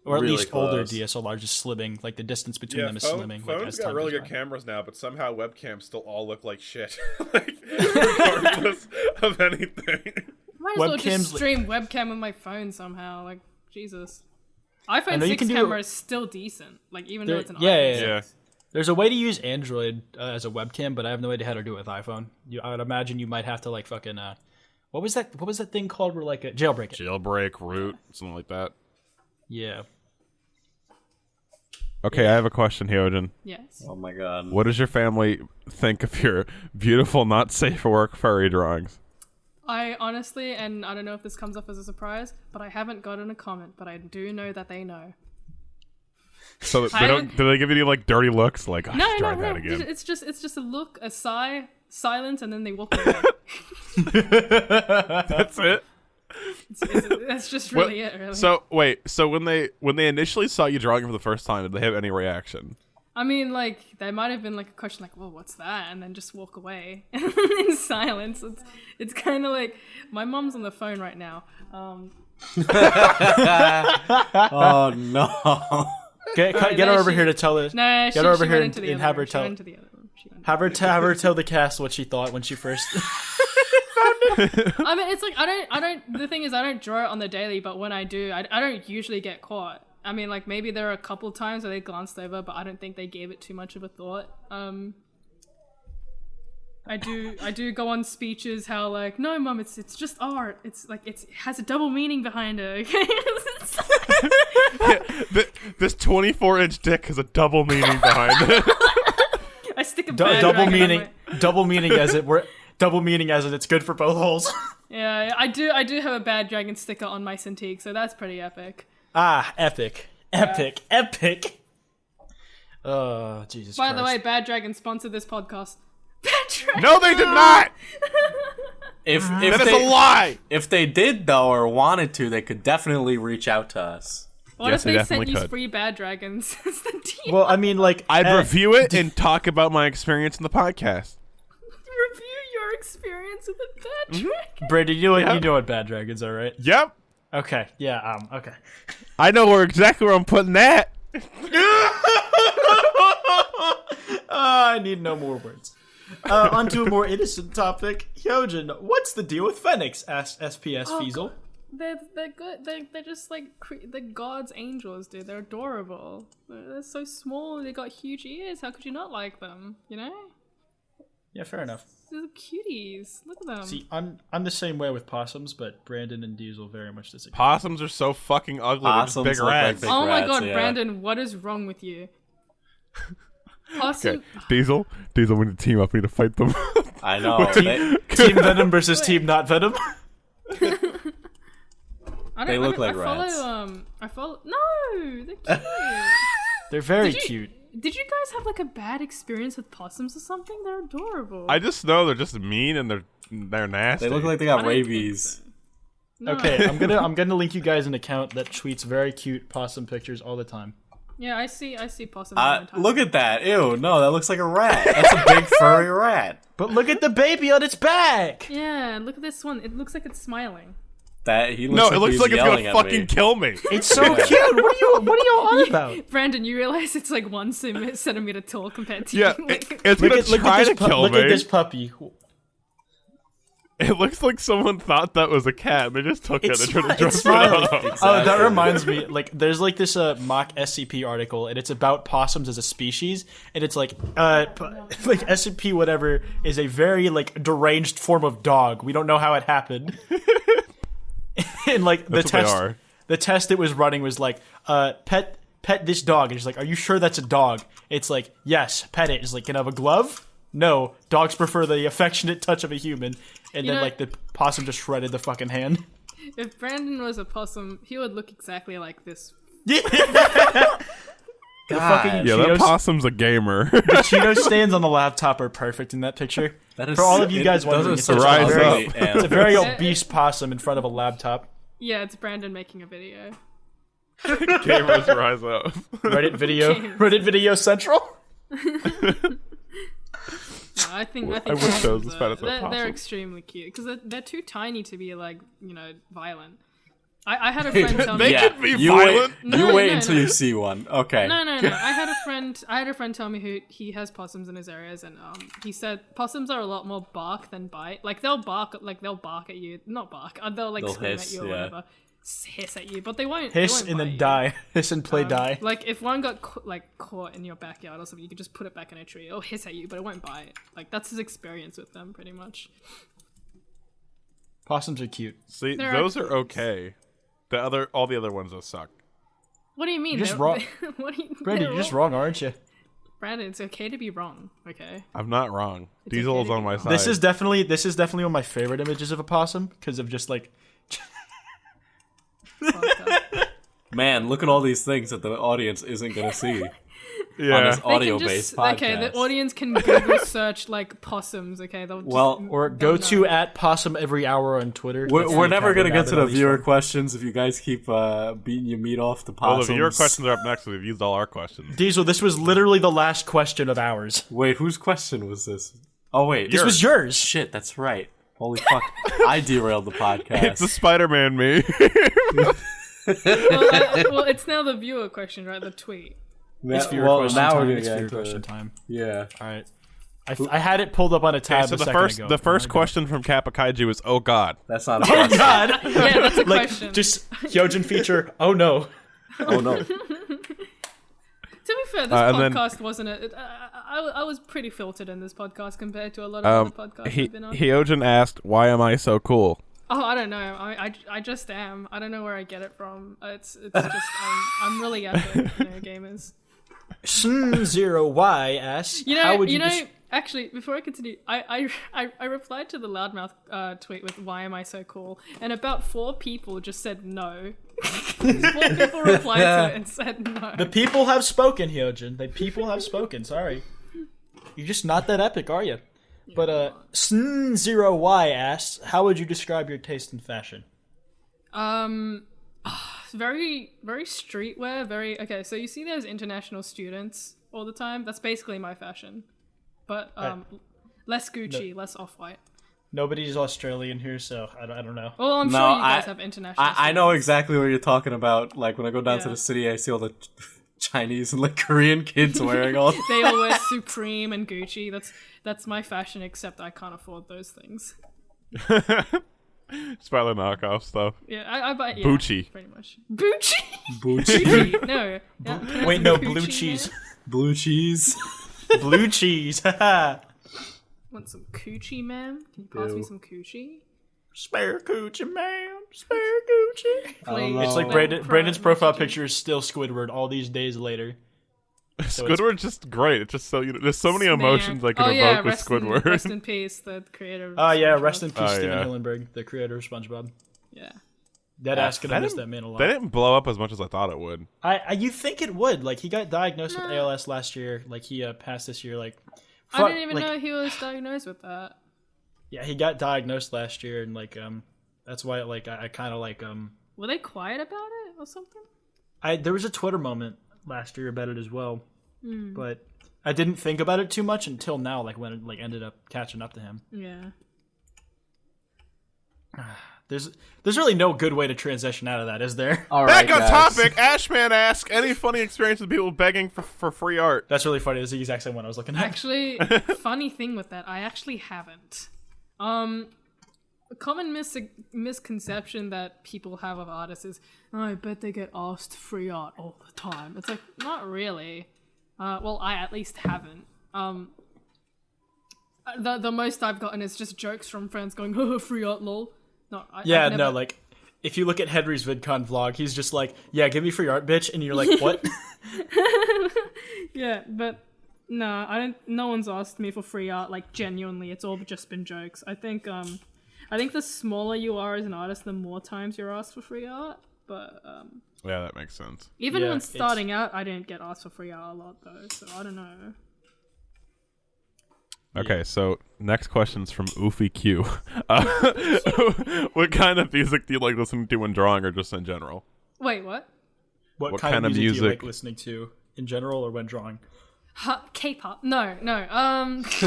Or at Really least older close. DSLRs just slimming, like the distance between them is slimming. Phones like, as got time really goes good by. cameras now, but somehow webcams still all look like shit. Like, regardless of anything. Might as well Webcams, just stream webcam on my phone somehow. Like, Jesus. iPhone know you 6 can do- camera is still decent. Like, even though There- it's an yeah, iPhone yeah, yeah. 6. There's a way to use Android as a webcam, but I have no idea how to do it with iPhone. I would imagine you might have to like fucking what was that thing called where like jailbreak it? Jailbreak, root, something like that. Yeah. Okay, I have a question, Hyojin. Yes. Oh my god. What does your family think of your beautiful, not safe for work furry drawings? I honestly, and I don't know if this comes up as a surprise, but I haven't gotten a comment, but I do know that they know. So they I don't? haven't- Do they give you like dirty looks? Like, oh, No, try no, that no. again. It's just a look, a sigh, silence, and then they walk away. That's it. That's just really it, really. So wait, so when they initially saw you drawing for the first time, did they have any reaction? I mean, like, there might have been like a question like, "Well, what's that?" and then just walk away in silence. It's kind of like my mom's on the phone right now. Oh no. Get her over here to tell her. No, Get her over she here went into the and other have room. her She tell. went into the other room. She went Have her tell the cast what she thought when she first. I mean, it's like I don't. The thing is, I don't draw it on the daily, but when I do, I don't usually get caught. I mean, like maybe there are a couple times where they glanced over, but I don't think they gave it too much of a thought. I do go on speeches how like, no, mum, it's just art. It's like it has a double meaning behind it. Okay. This 24-inch dick has a double meaning behind it. I stick a bad double dragon on meaning. my- Double meaning as it were. Double meaning as in it's good for both holes. Yeah, I do have a bad dragon sticker on my Cintiq, so that's pretty epic. Epic. Oh, Jesus By Christ. the way, Bad Dragon sponsored this podcast. Bad Dragon. No, they did not. If That is they a lie. if they did though or wanted to, they could definitely reach out to us. What Yes, if they they definitely sent you could. free Bad Dragons as the DM? Well, I mean, like, I'd review it and talk about my experience in the podcast. Review your experience with a Bad Dragon. Brady, you know what bad dragons are, right? Yep. Okay, yeah, okay. I know exactly where I'm putting that. I need no more words. On to a more innocent topic. Hyojin, what's the deal with Phoenix? Asked SPS Fiesel. They're good. They're just like the God's angels, dude. They're adorable. They're so small. They got huge ears. How could you not like them? You know, Yeah, fair enough. they're cuties. Look at them. See, I'm the same way with possums, but Brandon and Diesel very much disagree. Possums are so fucking ugly. Possums They're just big look like rats. big- Oh my rats, God, yeah. Brandon, what is wrong with you? Possum. Okay, Diesel, we need to team up. We need to fight them. I know. Team Venom versus Team Not Venom. They look like I follow. No, they're cute. They're very Did you- cute. Did you guys have like a bad experience with possums or something? They're adorable. I just know they're just mean and they're nasty. They look like they I got don't think rabies. so. No. Okay, I'm gonna link you guys an account that tweets very cute possum pictures all the time. Yeah, I see possums all the time. Look at that. Ew, no, that looks like a rat. That's a big furry rat. But look at the baby on its back. Yeah, look at this one. It looks like it's smiling. He No, it looks he's like it's yelling gonna at fucking me. kill me. It's so cute. What are you on about? Brandon, you realize it's like 1 centimeter tall compared to Yeah, you. it's gonna try to kill look me. at this puppy. It looks like someone thought that was a cat. And they just took it and tried to It's dress it smiling. up. Oh, that reminds me. Like, there's like this mock SCP article, and it's about possums as a species, and it's like SCP whatever is a very like deranged form of dog. We don't know how it happened. And like That's the test it was running was like, pet this dog, and she's like, are you sure that's a dog? It's like, yes, pet it. It's like, can I have a glove? No, dogs prefer the affectionate touch of a human. And then, like, the possum just shredded the fucking hand. If Brandon was a possum, he would look exactly like this. The fucking Yeah, that possum's a gamer. the Cheeto stands on the laptop are perfect in that picture. That is, For all of you guys wondering, it's a Rise very, up. it's a very obese possum in front of a laptop. Yeah, it's Brandon making a video. Gamers rise up. Reddit video central. No, I think I wish those was better than they're possum. extremely cute because they're too tiny to be like violent. I had a friend tell me. They could be violent. No, wait no, until no. you see one. Okay. No. I had a friend tell me who he has possums in his areas, and he said possums are a lot more bark than bite. Like they'll bark at you, not bark. They'll like They'll scream hiss, at you or yeah. whatever, hiss at you, but they won't Hiss they won't and bite then you. die. Hiss and play die. Like if one got caught in your backyard or something, you could just put it back in a tree. It'll hiss at you, but it won't bite. Like that's his experience with them, pretty much. Possums are cute. See, They're those are actually- okay. All the other ones will suck. What do you mean? You're just They're- wrong. What do you, Brandon, they're you're just wrong. wrong, aren't you? Brandon, it's okay to be wrong. Okay. I'm not wrong. It's Diesel okay is to on be my wrong. side. This is definitely one of my favorite images of a possum because of just like Man, look at all these things that the audience isn't gonna see on yeah. this audio-based podcast. Okay, the audience can Google search like possums. Okay, they'll just, Well, or go to @ possum every hour on Twitter. That's We're the never account gonna now get that to the all these viewer from. questions if you guys keep beating your meat off the Well, possums. the viewer questions are up next. We've used all our questions. Diesel, this was literally the last question of ours. Wait, whose question was this? Oh wait, This was yours. Shit, that's right. Holy fuck! I derailed the podcast. It's a Spider-Man me. well, it's now the viewer question, right? The tweet. It's viewer well, question now time. we're gonna It's get viewer into question time. Yeah. All right. I had it pulled up on a tab. So a the second first ago. the first question from Kappa Kaiju is, "Oh God." That's not a question. God, Yeah, that's a like question. just Hyojin feature. Oh no. Oh no. To be fair, this and then- podcast wasn't I was pretty filtered in this podcast compared to a lot of other podcasts I've been on. Hyojin asked, "Why am I so cool?" Oh, I don't know. I just am. I don't know where I get it from. It's just I'm really epic, gamers. Sn0y asks, how would you Actually, before I continue, I replied to the loudmouth tweet with "Why am I so cool?" and about 4 people just said no. 4 people replied to it and said no. The people have spoken, Hyojin. The people have spoken. Sorry, you're just not that epic, are you? But Sn0y asks, how would you describe your taste in fashion? Very, very streetwear. Very okay. So you see those international students all the time. That's basically my fashion, but less Gucci, less Off-White. Nobody's Australian here, so I don't know. Well, I'm No, sure you guys have international. I know students. exactly what you're talking about. Like when I go down to Yeah. the city, I see all the Chinese and like Korean kids wearing all. They all wear Supreme and Gucci. That's my fashion, except I can't afford those things. Just buy the knockoff stuff. Yeah, I buy Gucci. pretty much. Gucci. Gucci, No. Yeah, can I have Wait, some no, Gucci, blue man? cheese. blue cheese. Blue cheese. Haha. Want some coochie, ma'am? Can you pass me Ew. some coochie? Spare coochie, ma'am. Spare coochie. I don't Please. know. It's like Don't Brandon's cry, profile Gucci. picture is still Squidward all these days later. Squidward's just great. It's just so there's so many Man. emotions I can Oh, yeah, evoke with Squidward. Rest in peace, the creator. Of Oh yeah, SpongeBob. rest in peace, Oh, Steven yeah. Hillenburg, the creator of SpongeBob. Yeah. Dead ass gonna that miss didn't- that man a lot. They didn't blow up as much as I thought it would. You think it would? Like he got diagnosed with ALS last year. Like he passed this year. Like I didn't even know he was diagnosed with that. Yeah, he got diagnosed last year, and like that's why like I kind of like Were they quiet about it or something? there was a Twitter moment last year about it as well, Hmm. but I didn't think about it too much until now. Like when it like ended up catching up to him. Yeah. There's really no good way to transition out of that, is there? All right, Back on guys. topic. Ashman asks, any funny experiences with people begging for free art? That's really funny. That's the exact same one I was looking at. Actually, funny thing with that, I actually haven't. A common misconception that people have of artists is, oh, I bet they get asked free art all the time. It's like, not really. Well, I at least haven't. The most I've gotten is just jokes from friends going, oh, free art, lol. No, I've never... no, like, if you look at Henry's VidCon vlog, he's just like, yeah, give me free art, bitch, and you're like, what? Yeah, but no, no one's asked me for free art, like, genuinely. It's all just been jokes. I think the smaller you are as an artist, the more times you're asked for free art, but, Yeah, that makes sense. even when starting out, I didn't get asked for free art a lot, though, so I don't know. Okay, so next question's from Oofy Q. What kind of music do you like listening to when drawing, or just in general? Wait, what? What kind of music do you like listening to in general or when drawing? K-pop? No. What's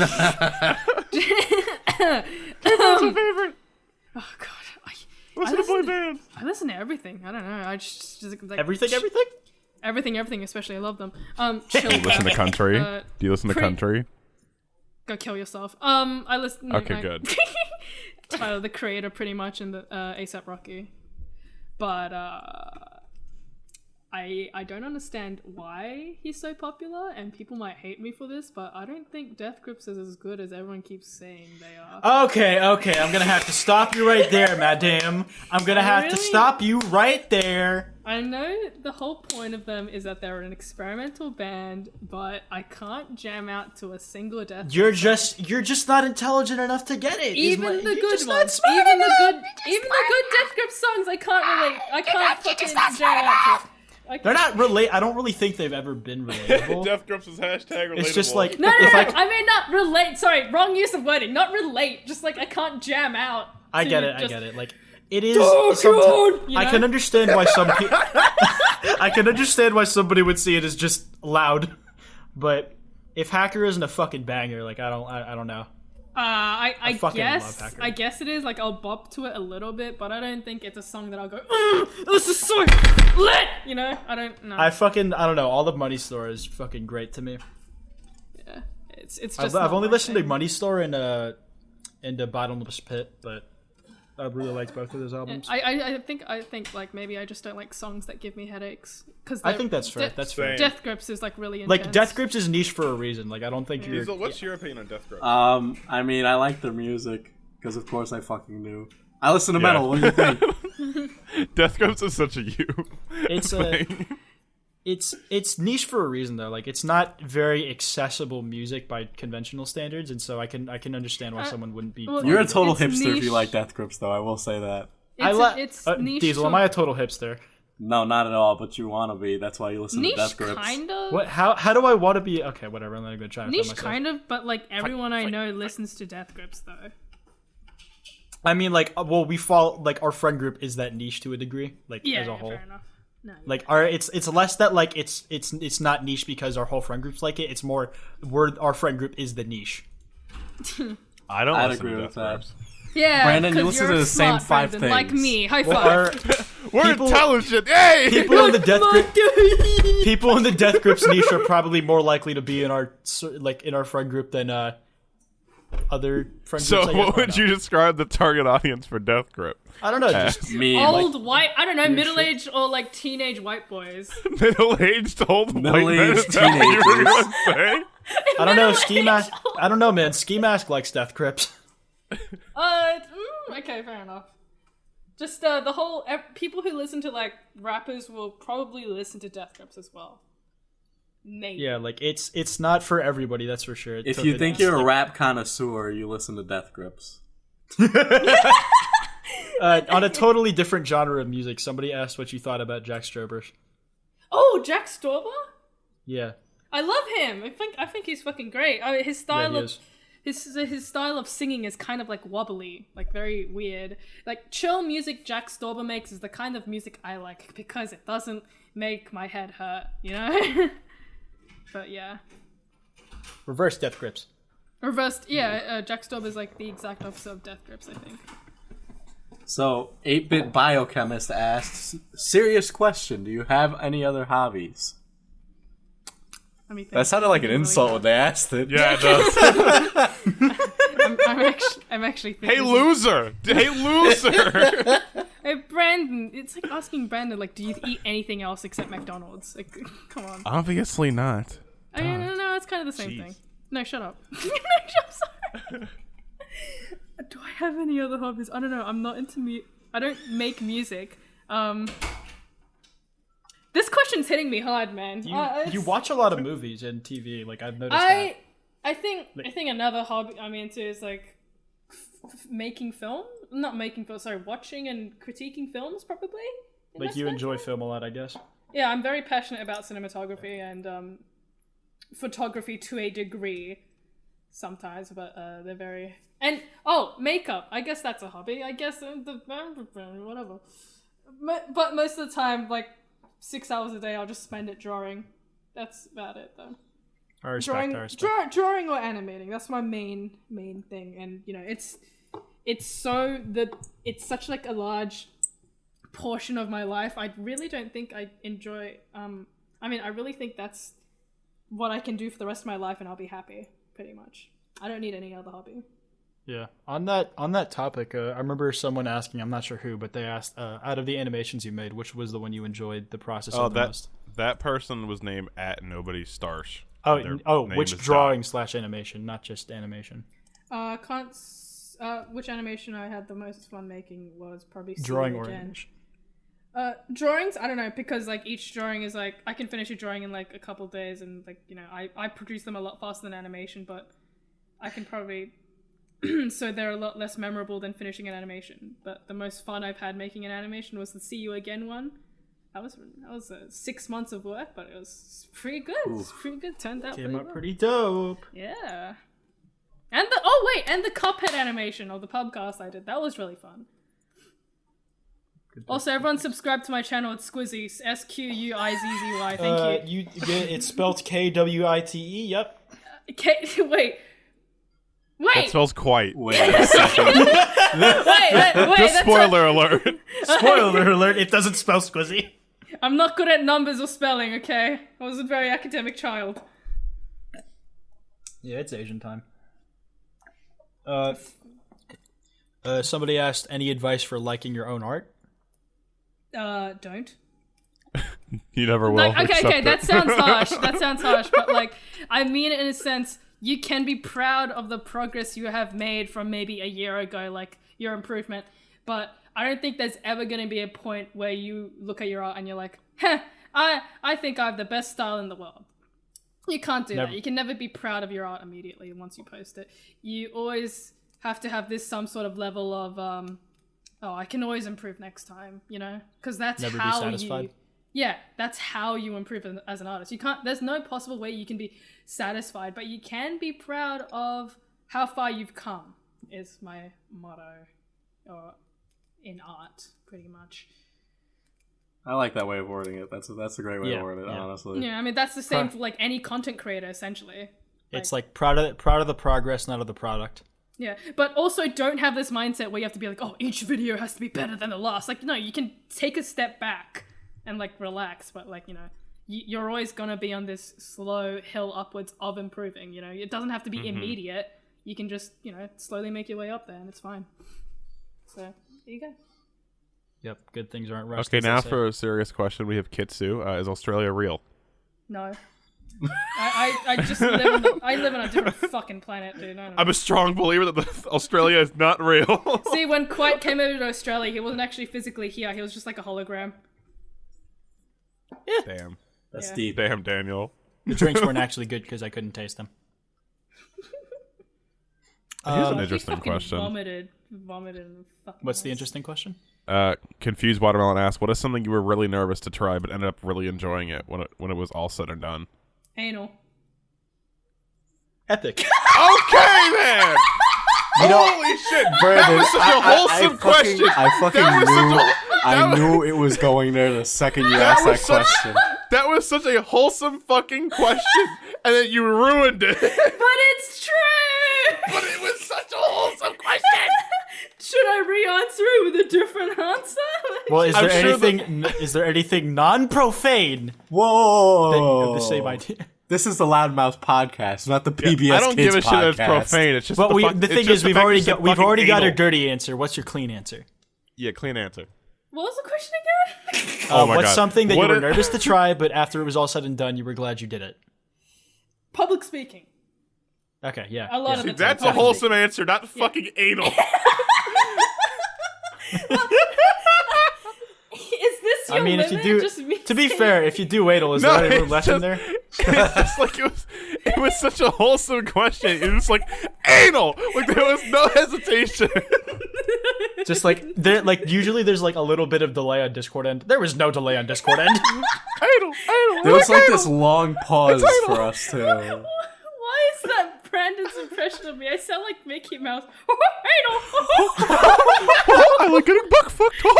your favorite? Oh god. What's the boy band? I listen to everything. I don't know. I just like Everything? everything. Especially, I love them. Do you listen to country? Do you listen to country? Go kill yourself. I listen. Okay, good. Tyler, the creator, pretty much, in the ASAP Rocky, but I don't understand why he's so popular, and people might hate me for this, but I don't think Death Grips is as good as everyone keeps saying they are. Okay, I'm gonna have to stop you right there, madam. I'm gonna have to stop you right there. I know the whole point of them is that they're an experimental band, but I can't jam out to a single Death Grips. You're just not intelligent enough to get it. Even the good ones, even the good Death Grips songs, I can't relate. I can't fucking jam out to it. They're not relate. I don't really think they've ever been relatable. Death Grips is hashtag relatable. It's just like No, I mean not relate. Sorry, wrong use of wording. Not relate. Just like I can't jam out. I get it. Like it is. I can understand why some people. I can understand why somebody would see it as just loud, but if Hacker isn't a fucking banger, like I don't know. I fucking love guess Hacker. I guess it is. Like I'll bop to it a little bit, but I don't think it's a song that I'll go, this is so lit. You know, I don't know. I don't know. All the Money Store is fucking great to me. Yeah, it's just. I've only listened to Money Store and the Bottomless Pit, but I really liked both of those albums. I think like maybe I just don't like songs that give me headaches because I think that's fair. That's fair. Death Grips is like really intense. Like Death Grips is niche for a reason. Like I don't think you're. Diesel, what's your opinion on Death Grips? I mean, I like their music because, of course, I fucking knew. I listen to metal. What do you think? Death Grips is such a you. It's niche for a reason though. Like it's not very accessible music by conventional standards, and so I can understand why someone wouldn't be. well, You're a total It's hipster if niche. you like Death Grips, though. I will say that. It's niche. Diesel, to- am I a total hipster? No, not at all. But you want to be. That's why you listen to niche Death Grips. kind of. What? How do I want to be? Okay, whatever. I'm not gonna try to Niche find myself. kind of, but like everyone I know listens to Death Grips though. I mean, like, well, we fall like our friend group is that niche to a degree, like Yeah, as a whole. fair enough. No, Like it's less that like it's not niche because our whole friend group's like it. It's more our friend group is the niche. I don't I'd listen agree to with Death that. Grips. yeah, Brandon, you 'cause listen you're to a the same smart 5 Brandon, like things. me. High Well, five. We're People- intelligent. Hey! people in the Death Grips niche are probably more likely to be in our friend group than other friend So, groups. I guess. what would you describe the target audience for Death Grip? I don't know. Just Me. Old white, I don't know, middle-aged or like teenage white boys. Middle-aged old white men. Middle-aged Is that what you were teenagers. gonna say? I don't know. Ski Mask. I don't know, man. Ski Mask likes Death Grips. Okay, fair enough. Just the whole people who listen to like rappers will probably listen to Death Grips as well. Maybe. Yeah, like it's not for everybody. That's for sure. If you think you're a rap connoisseur, you listen to Death Grips. on a totally different genre of music, somebody asked what you thought about Jack Strobers. Oh, Jack Storber? Yeah. I love him. I think he's fucking great. His style he of is. his style of singing is kind of like wobbly, like very weird. Like chill music Jack Storber makes is the kind of music I like because it doesn't make my head hurt, you know? But yeah. Reverse Death Grips. Reversed, yeah, Jack Storber is like the exact opposite of Death Grips, I think. So, 8-Bit Biochemist asks, serious question, do you have any other hobbies? Let me think. That sounded like an insult when they asked it. Yeah, it does. I'm actually thinking. Hey, loser! Hey, loser! Hey, Brandon. It's like asking Brandon, like, do you eat anything else except McDonald's? Like, come on. Obviously not. I mean, no, it's kind of the same Jeez. thing. No, shut up. No, I'm sorry. Do I have any other hobbies? I don't know. I'm not into I don't make music. This question's hitting me hard, man. You watch a lot of movies and TV. Like I've noticed that. I think another hobby I'm into is like making film. Not making film. Sorry, watching and critiquing films. Probably. Like you enjoy film a lot, I guess. Yeah, I'm very passionate about cinematography and photography to a degree. Sometimes, but they're very makeup. I guess that's a hobby. I guess whatever. But most of the time, like 6 hours a day, I'll just spend it drawing. That's about it, though. I respect. Drawing or animating. That's my main thing, and you know, it's such like a large portion of my life. I really don't think I enjoy. I really think that's what I can do for the rest of my life, and I'll be happy. Pretty much. I don't need any other hobby. Yeah. On that topic, I remember someone asking, I'm not sure who, but they asked, out of the animations you made, which was the one you enjoyed the process of the most? That person was named @NobodyStarsh. Which drawing / animation, not just animation. Which animation I had the most fun making was probably drawing again. Or animation. Drawings, I don't know, because like each drawing is like I can finish a drawing in like a couple days, and like, you know, I produce them a lot faster than animation, but I can probably so they're a lot less memorable than finishing an animation. But the most fun I've had making an animation was the See You Again one. That was 6 months of work, but it was pretty good. It was pretty good. Turned out Came out well. pretty dope. Yeah. And the Cuphead animation of the podcast I did. That was really fun. Also, everyone subscribe to my channel. It's Squizzy. SQUIZZY. Thank you. It's spelled KWITE. Yep. Wait. That spells quite. Wait a second. wait. Just spoiler alert. Spoiler alert, it doesn't spell Squizzy. I'm not good at numbers or spelling, okay? I was a very academic child. Yeah, it's Asian time. Somebody asked, any advice for liking your own art? Don't. You never will. Like, okay, accept that it. sounds harsh, but like, I mean it in a sense, you can be proud of the progress you have made from maybe a year ago, like your improvement, but I don't think there's ever going to be a point where you look at your art and you're like, I think I have the best style in the world. You can't do that. You can never be proud of your art immediately once you post it. You always have to have some sort of level of, I can always improve next time, you know? Because that's never how be satisfied. that's how you improve as an artist. There's no possible way you can be satisfied, but you can be proud of how far you've come, is my motto, or in art, pretty much. I like that way of wording it. That's a great way to word it, honestly. Yeah, I mean, that's the same for like any content creator, essentially. It's like proud of the progress, not of the product. Yeah, but also don't have this mindset where you have to be like, oh, each video has to be better than the last. Like, no, you can take a step back and like relax, but like, you know, you're always gonna be on this slow hill upwards of improving, you know? It doesn't have to be immediate. You can just, you know, slowly make your way up there and it's fine. So, there you go. Yep, good things aren't rushed. Okay, now for a serious question, we have Kitsu. Is Australia real? No. I just live on a different fucking planet, dude. I'm a strong believer that Australia is not real. See, when Quite came over to Australia, he wasn't actually physically here. He was just like a hologram. Yeah. Damn. That's Yeah. deep. Damn, Daniel. The drinks weren't actually good because I couldn't taste them. Here's an He interesting fucking question. vomited and fucking What's the mess. interesting question? Confused Watermelon asked, what is something you were really nervous to try but ended up really enjoying it when it was all said and done? Anal. Epic. Okay, man! Holy shit! Brandon, that was such a wholesome question! I knew it was going there the second you asked that question. That was such a wholesome fucking question, and then you ruined it. But it's true! But it was such a wholesome question! Should I re-answer it with a different answer? Well, is I'm there sure anything non-profane Whoa! of the same idea? This is the Loudmouth podcast, not the PBS I don't Kids give a shit that it's podcast. profane. It's just But the the thing is, we've already got our dirty answer. What's your clean answer? Yeah, clean answer. What was the question again? Oh my what's God. something that What you were if- nervous to try, but after it was all said and done, you were glad you did it? Public speaking. Okay, yeah. A lot of See, the time. that's a public wholesome answer, not fucking anal. Is this your I mean, if limit? you do, Just me to be saying- fair, if you do anal, is there any it's lesson just- there? It's just like it was such a wholesome question. It was like anal. Like there was no hesitation. Just like there, like usually there's like a little bit of delay on Discord end. There was no delay on Discord end. Anal. There was like anal. this long pause for us too. Why is that Brandon's impression of me? I sound like Mickey Mouse. I like getting buck fucked up.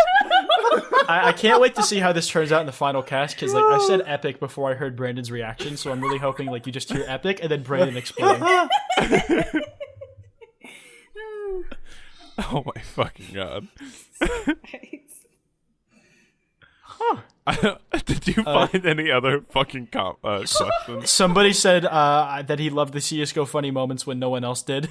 I can't wait to see how this turns out in the final cast because like I said epic before I heard Brandon's reaction, so I'm really hoping like you just hear epic and then Brandon explain. Oh my fucking God. Did you find any other fucking questions? Somebody said that he loved the CS:GO funny moments when no one else did.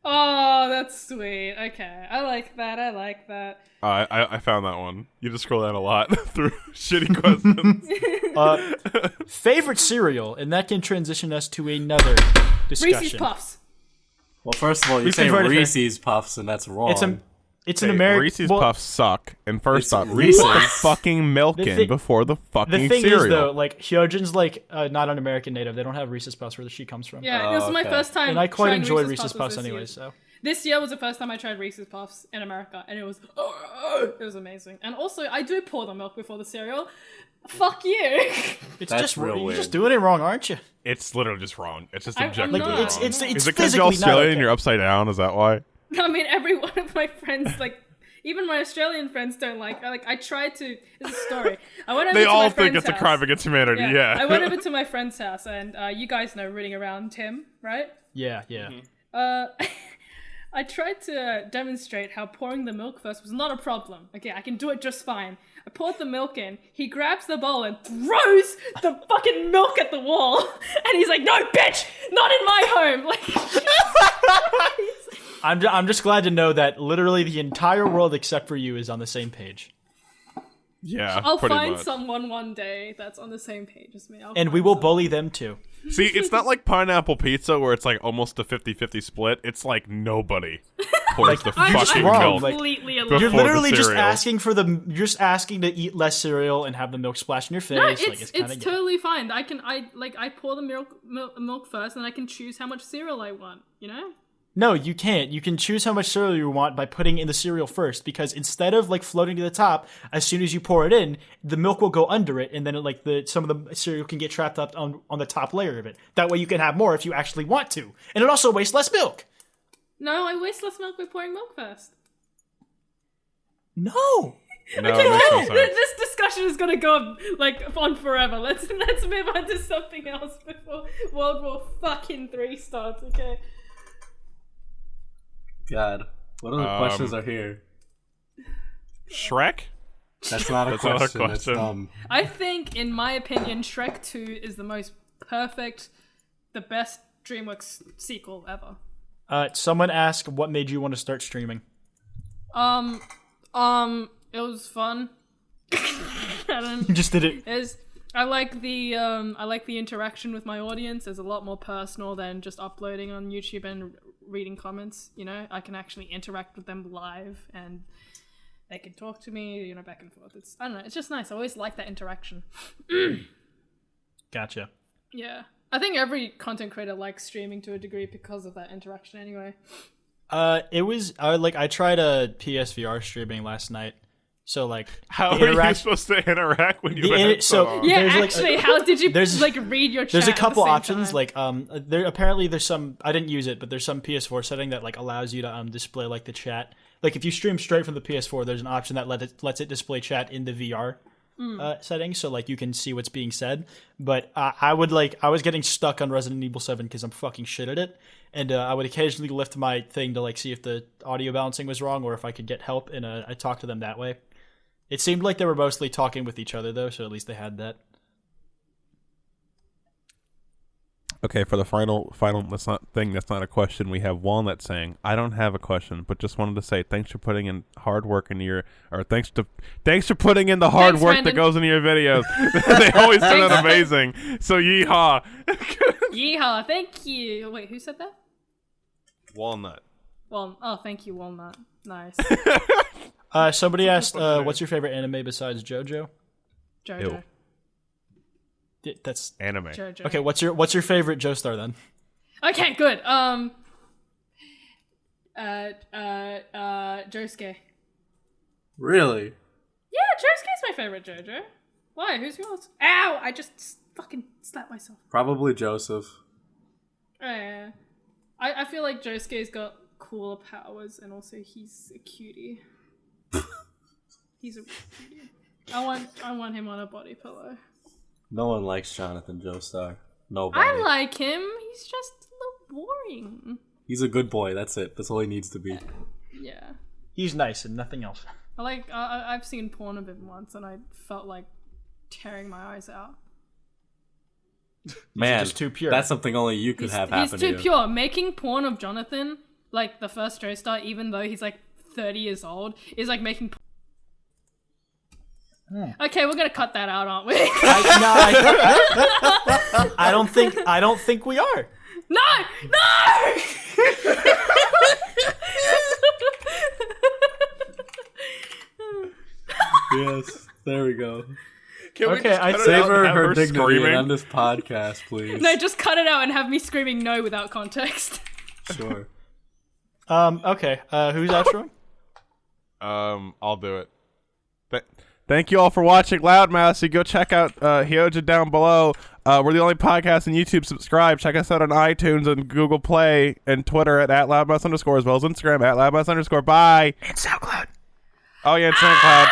Oh, that's sweet. Okay, I like that. I like that. I found that one. You just scroll down a lot through shitty questions. Favorite cereal, and that can transition us to another discussion. Reese's Puffs. Well, first of all, you We've say converted her. Reese's Puffs, and that's wrong. It's an Hey, American. Reese's well, Puffs suck. And first It's off, Reese's. put the fucking milk The in thi- before the fucking The thing cereal. is, though, like Hyojin's like not an American native. They don't have Reese's Puffs where she comes from. Yeah, this was my okay. first time. And I quite trying enjoy Reese's was Puffs this anyways. year. So This year was the first time I tried Reese's Puffs in America, and it was amazing. And also, I do pour the milk before the cereal. Fuck you. it's That's just real you're weird. just doing it wrong, aren't you? It's literally just wrong. It's just I'm objectively not. wrong. It's Is it because physically you're not Australian okay. and you're upside down? Is that why? I mean, every one of my friends, like, even my Australian friends don't like. I tried to. It's a story. I went over They to all my think friend's it's a house. crime against humanity. Yeah. I went over to my friend's house, and you guys know rooting around Tim, right? Yeah, yeah. I tried to demonstrate how pouring the milk first was not a problem. Okay, I can do it just fine. I poured the milk in. He grabs the bowl and throws the fucking milk at the wall. And he's like, "No, bitch! Not in my home!" Like, Jesus Christ. I'm just glad to know that literally the entire world except for you is on the same page. Yeah, I'll pretty find much. someone one day that's on the same page as me. And we will bully them too. See, it's not like pineapple pizza where it's like almost a 50-50 split. It's like nobody pours the I'm fucking wrong, milk. like- completely Before alone. You're the literally just cereal. asking for you're just asking to eat less cereal and have the milk splash in your face. No, like, it's kinda gay. totally fine. I pour the milk first, and I can choose how much cereal I want. You know? No, you can't. You can choose how much cereal you want by putting in the cereal first, because instead of like floating to the top, as soon as you pour it in, the milk will go under it, and then some of the cereal can get trapped up on the top layer of it. That way you can have more if you actually want to, and it also wastes less milk. No, I waste less milk by pouring milk first. No. No, it makes no sense. This discussion is gonna go on forever. Let's move on to something else before World War fucking 3 starts. Okay. God, what other questions are here? Shrek? That's not a That's not a question. That's question. dumb. I think, in my opinion, Shrek 2 is the most perfect, the best DreamWorks sequel ever. Someone asked what made you want to start streaming. It was fun. I don't. You just did it. I like the interaction with my audience. It's a lot more personal than just uploading on YouTube and reading comments. You know, I can actually interact with them live, and they can talk to me. You know, back and forth. I don't know. It's just nice. I always like that interaction. Gotcha. Yeah, I think every content creator likes streaming to a degree because of that interaction. Anyway. I tried a PSVR streaming last night. So like, How the are you interac- supposed to interact when you The have in- headphones so- on? Yeah, There's, like, actually, how did you there's- read your chat? There's a at the couple same options, time? like there apparently there's some, I didn't use it, but there's some PS4 setting that like allows you to display like the chat. Like if you stream straight from the PS4, there's an option that lets it display chat in the VR setting, so like you can see what's being said. But I was getting stuck on Resident Evil 7 because I'm fucking shit at it, and I would occasionally lift my thing to like see if the audio balancing was wrong or if I could get help, and I talked to them that way. It seemed like they were mostly talking with each other though, so at least they had that. Okay, for the final that's not a question. We have Walnut saying, "I don't have a question, but just wanted to say thanks for putting in hard work into your, or thanks for putting in the hard Thanks, work Brandon. that goes into your videos. They always turn out amazing. So yeehaw." Yeehaw! Thank you. Wait, who said that? Walnut. Thank you, Walnut. Nice. Somebody asked, "What's your favorite anime besides JoJo?" Jojo. Ew. That's Anime. Jojo. okay. What's your favorite Joestar then? Okay, good. Josuke. Really? Yeah, Josuke's my favorite JoJo. Why? Who's yours? Ow! I just fucking slapped myself. Probably Joseph. Yeah. I feel like Josuke's got cooler powers, and also he's a cutie. He's a cutie. I want him on a body pillow. No one likes Jonathan Joestar. Nobody. I like him. He's just a little boring. He's a good boy. That's it. That's all he needs to be. Yeah. He's nice and nothing else. I've seen porn of him once, and I felt like tearing my eyes out. Man, just too pure. That's something only you could have happen He's to too you. pure. Making porn of Jonathan, like the first Joestar, even though he's like 30 years old, is like making. Okay, we're gonna cut that out, aren't we? I don't think we are. No! Yes, there we go. Can we Okay, just I cut it Save out her and have her dignity screaming? and end this podcast, please. No, just cut it out and have me screaming no without context. Sure. Okay. Who's outroing? I'll do it. Thank you all for watching Loudmouse. You go check out Hyojin down below. We're the only podcast on YouTube. Subscribe. Check us out on iTunes and Google Play and Twitter at @loudmouse_, as well as Instagram @loudmouse_. Bye. And SoundCloud. Oh yeah, and SoundCloud.